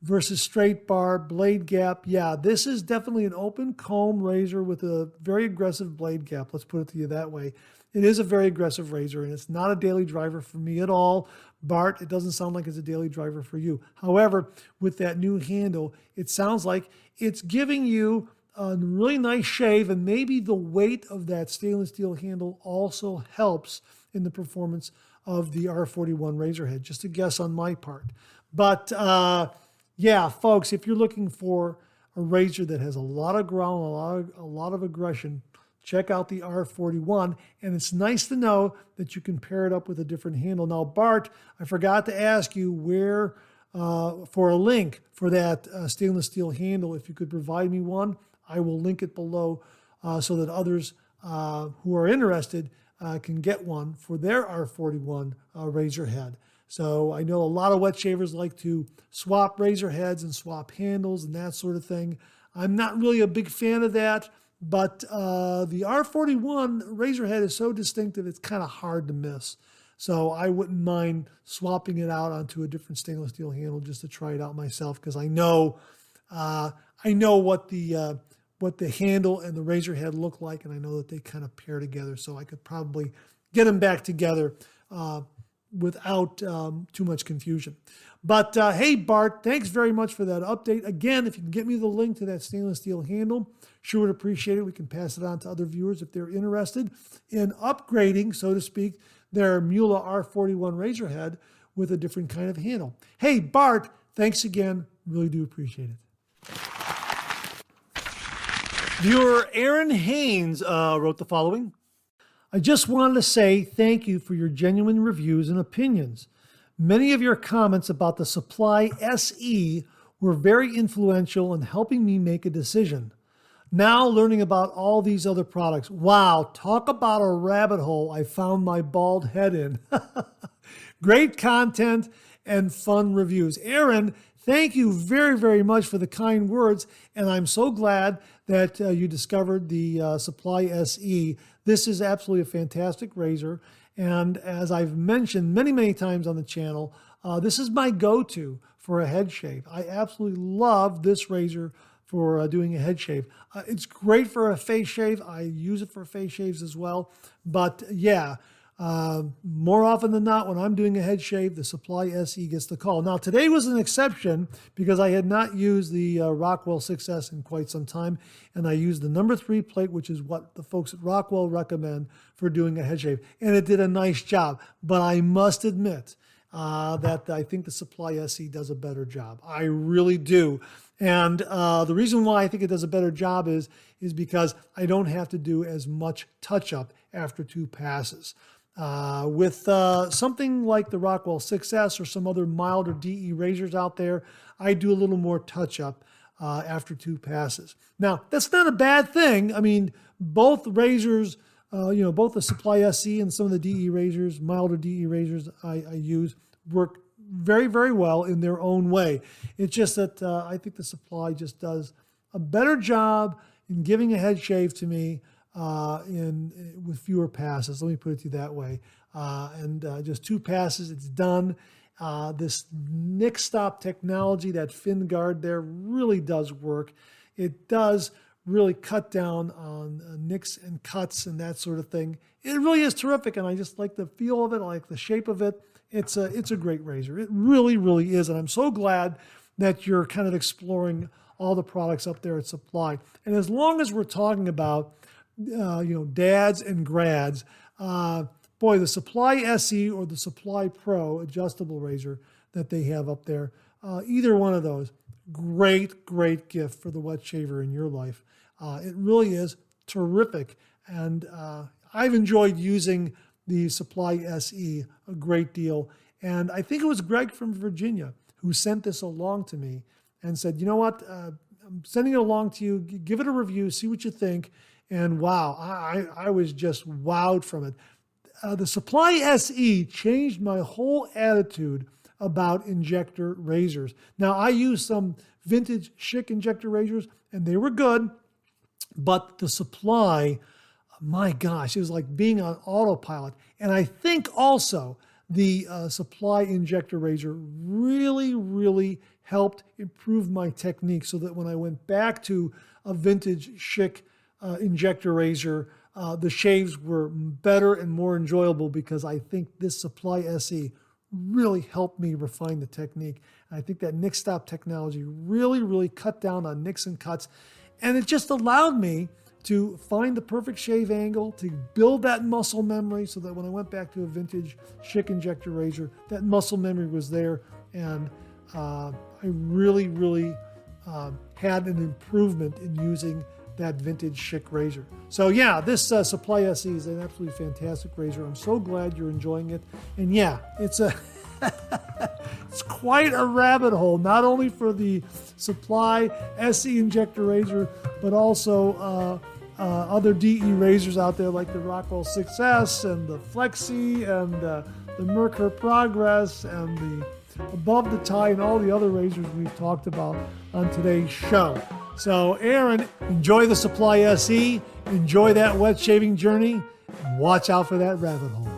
versus straight bar, blade gap. Yeah, this is definitely an open comb razor with a very aggressive blade gap. Let's put it to you that way. It is a very aggressive razor, and it's not a daily driver for me at all. Bart, it doesn't sound like it's a daily driver for you. However, with that new handle, it sounds like it's giving you a really nice shave, and maybe the weight of that stainless steel handle also helps in the performance of the R41 razor head. Just a guess on my part. But yeah, folks, if you're looking for a razor that has a lot of ground, a lot of aggression, check out the R41, and it's nice to know that you can pair it up with a different handle. Now, Bart, I forgot to ask you where for a link for that stainless steel handle. If you could provide me one, I will link it below so that others who are interested can get one for their R41 razor head. So I know a lot of wet shavers like to swap razor heads and swap handles and that sort of thing. I'm not really a big fan of that. But the R41 razor head is so distinctive, it's kind of hard to miss. So I wouldn't mind swapping it out onto a different stainless steel handle just to try it out myself, because I know what the handle and the razor head look like, and I know that they kind of pair together. So I could probably get them back together without too much confusion. But hey, Bart, thanks very much for that update. Again, if you can get me the link to that stainless steel handle, sure would appreciate it. We can pass it on to other viewers if they're interested in upgrading, so to speak, their Muhle R41 razor head with a different kind of handle. Hey, Bart, thanks again. Really do appreciate it. Viewer Aaron Haynes wrote the following. I just wanted to say thank you for your genuine reviews and opinions. Many of your comments about the Supply SE were very influential in helping me make a decision. Now learning about all these other products. Wow, talk about a rabbit hole I found my bald head in. Great content and fun reviews. Aaron, thank you very, very much for the kind words, and I'm so glad that you discovered the Supply SE. This is absolutely a fantastic razor, and as I've mentioned many, many times on the channel, this is my go-to for a head shave. I absolutely love this razor for doing a head shave. It's great for a face shave. I use it for face shaves as well. But yeah, more often than not, when I'm doing a head shave, the Supply SE gets the call. Now, today was an exception because I had not used the Rockwell 6S in quite some time, and I used the number 3 plate, which is what the folks at Rockwell recommend for doing a head shave. And it did a nice job. But I must admit that I think the Supply SE does a better job. I really do. And the reason why I think it does a better job is because I don't have to do as much touch-up after 2 passes. With something like the Rockwell 6S or some other milder DE razors out there, I do a little more touch-up after 2 passes. Now, that's not a bad thing. I mean, both razors, both the Supply SE and some of the DE razors, milder DE razors I use, work very, very well in their own way. It's just that I think the Supply just does a better job in giving a head shave to me with fewer passes. Let me put it to you that way. Just 2 passes, it's done. This nick stop technology, that fin guard there, really does work. It does really cut down on nicks and cuts and that sort of thing. It really is terrific, and I just like the feel of it. I like the shape of it. It's a great razor. It really, really is, and I'm so glad that you're kind of exploring all the products up there at Supply. And as long as we're talking about dads and grads, boy, the Supply SE or the Supply Pro adjustable razor that they have up there, either one of those, great gift for the wet shaver in your life. It really is terrific. And I've enjoyed using the Supply SE a great deal. And I think it was Greg from Virginia who sent this along to me and said, you know what, I'm sending it along to you, give it a review, see what you think. And wow, I was just wowed from it. The Supply SE changed my whole attitude about injector razors. Now, I used some vintage Schick injector razors, and they were good, but the Supply, my gosh, it was like being on autopilot. And I think also the Supply injector razor really helped improve my technique, so that when I went back to a vintage Schick injector razor, the shaves were better and more enjoyable, because I think this Supply SE really helped me refine the technique. And I think that nick stop technology really cut down on nicks and cuts, and it just allowed me to find the perfect shave angle, to build that muscle memory, so that when I went back to a vintage Schick injector razor, that muscle memory was there, and I really had an improvement in using that vintage Schick razor. So yeah, this Supply SE is an absolutely fantastic razor. I'm so glad you're enjoying it. And yeah, it's it's quite a rabbit hole, not only for the Supply SE injector razor, but also other DE razors out there like the Rockwell 6S and the Flexi and the Merkur Progress and the Above the Tie and all the other razors we've talked about on today's show. So Aaron, enjoy the Supply SE, enjoy that wet shaving journey, and watch out for that rabbit hole.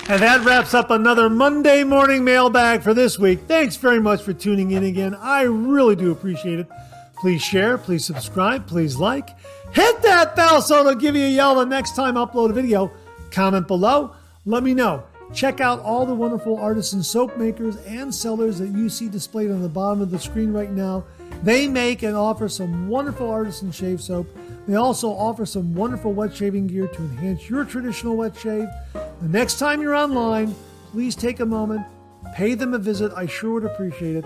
And that wraps up another Monday morning mailbag for this week. Thanks very much for tuning in again. I really do appreciate it. Please share, please subscribe, please like. Hit that bell so it'll give you a yell the next time I upload a video. Comment below, let me know. Check out all the wonderful artisan soap makers and sellers that you see displayed on the bottom of the screen right now. They make and offer some wonderful artisan shave soap. They also offer some wonderful wet shaving gear to enhance your traditional wet shave. The next time you're online, please take a moment, pay them a visit. I sure would appreciate it.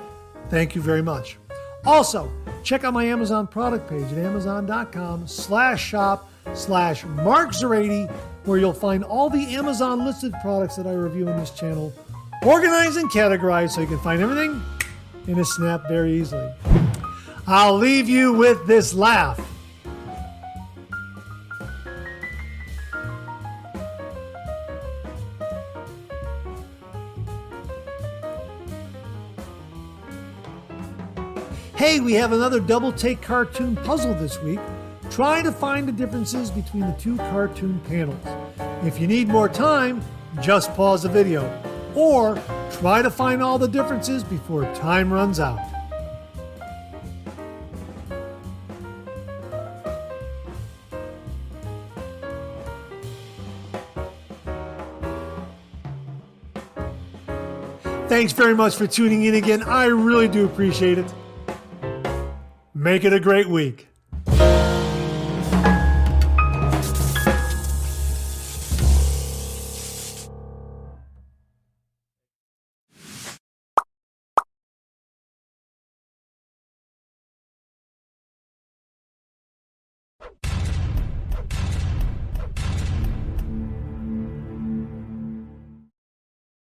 Thank you very much. Also, check out my Amazon product page at amazon.com/shop/MarkZerati, where you'll find all the Amazon listed products that I review on this channel, organized and categorized so you can find everything in a snap very easily. I'll leave you with this laugh. Hey, we have another double take cartoon puzzle this week. Try to find the differences between the 2 cartoon panels. If you need more time, just pause the video, or try to find all the differences before time runs out. Thanks very much for tuning in again. I really do appreciate it. Make it a great week.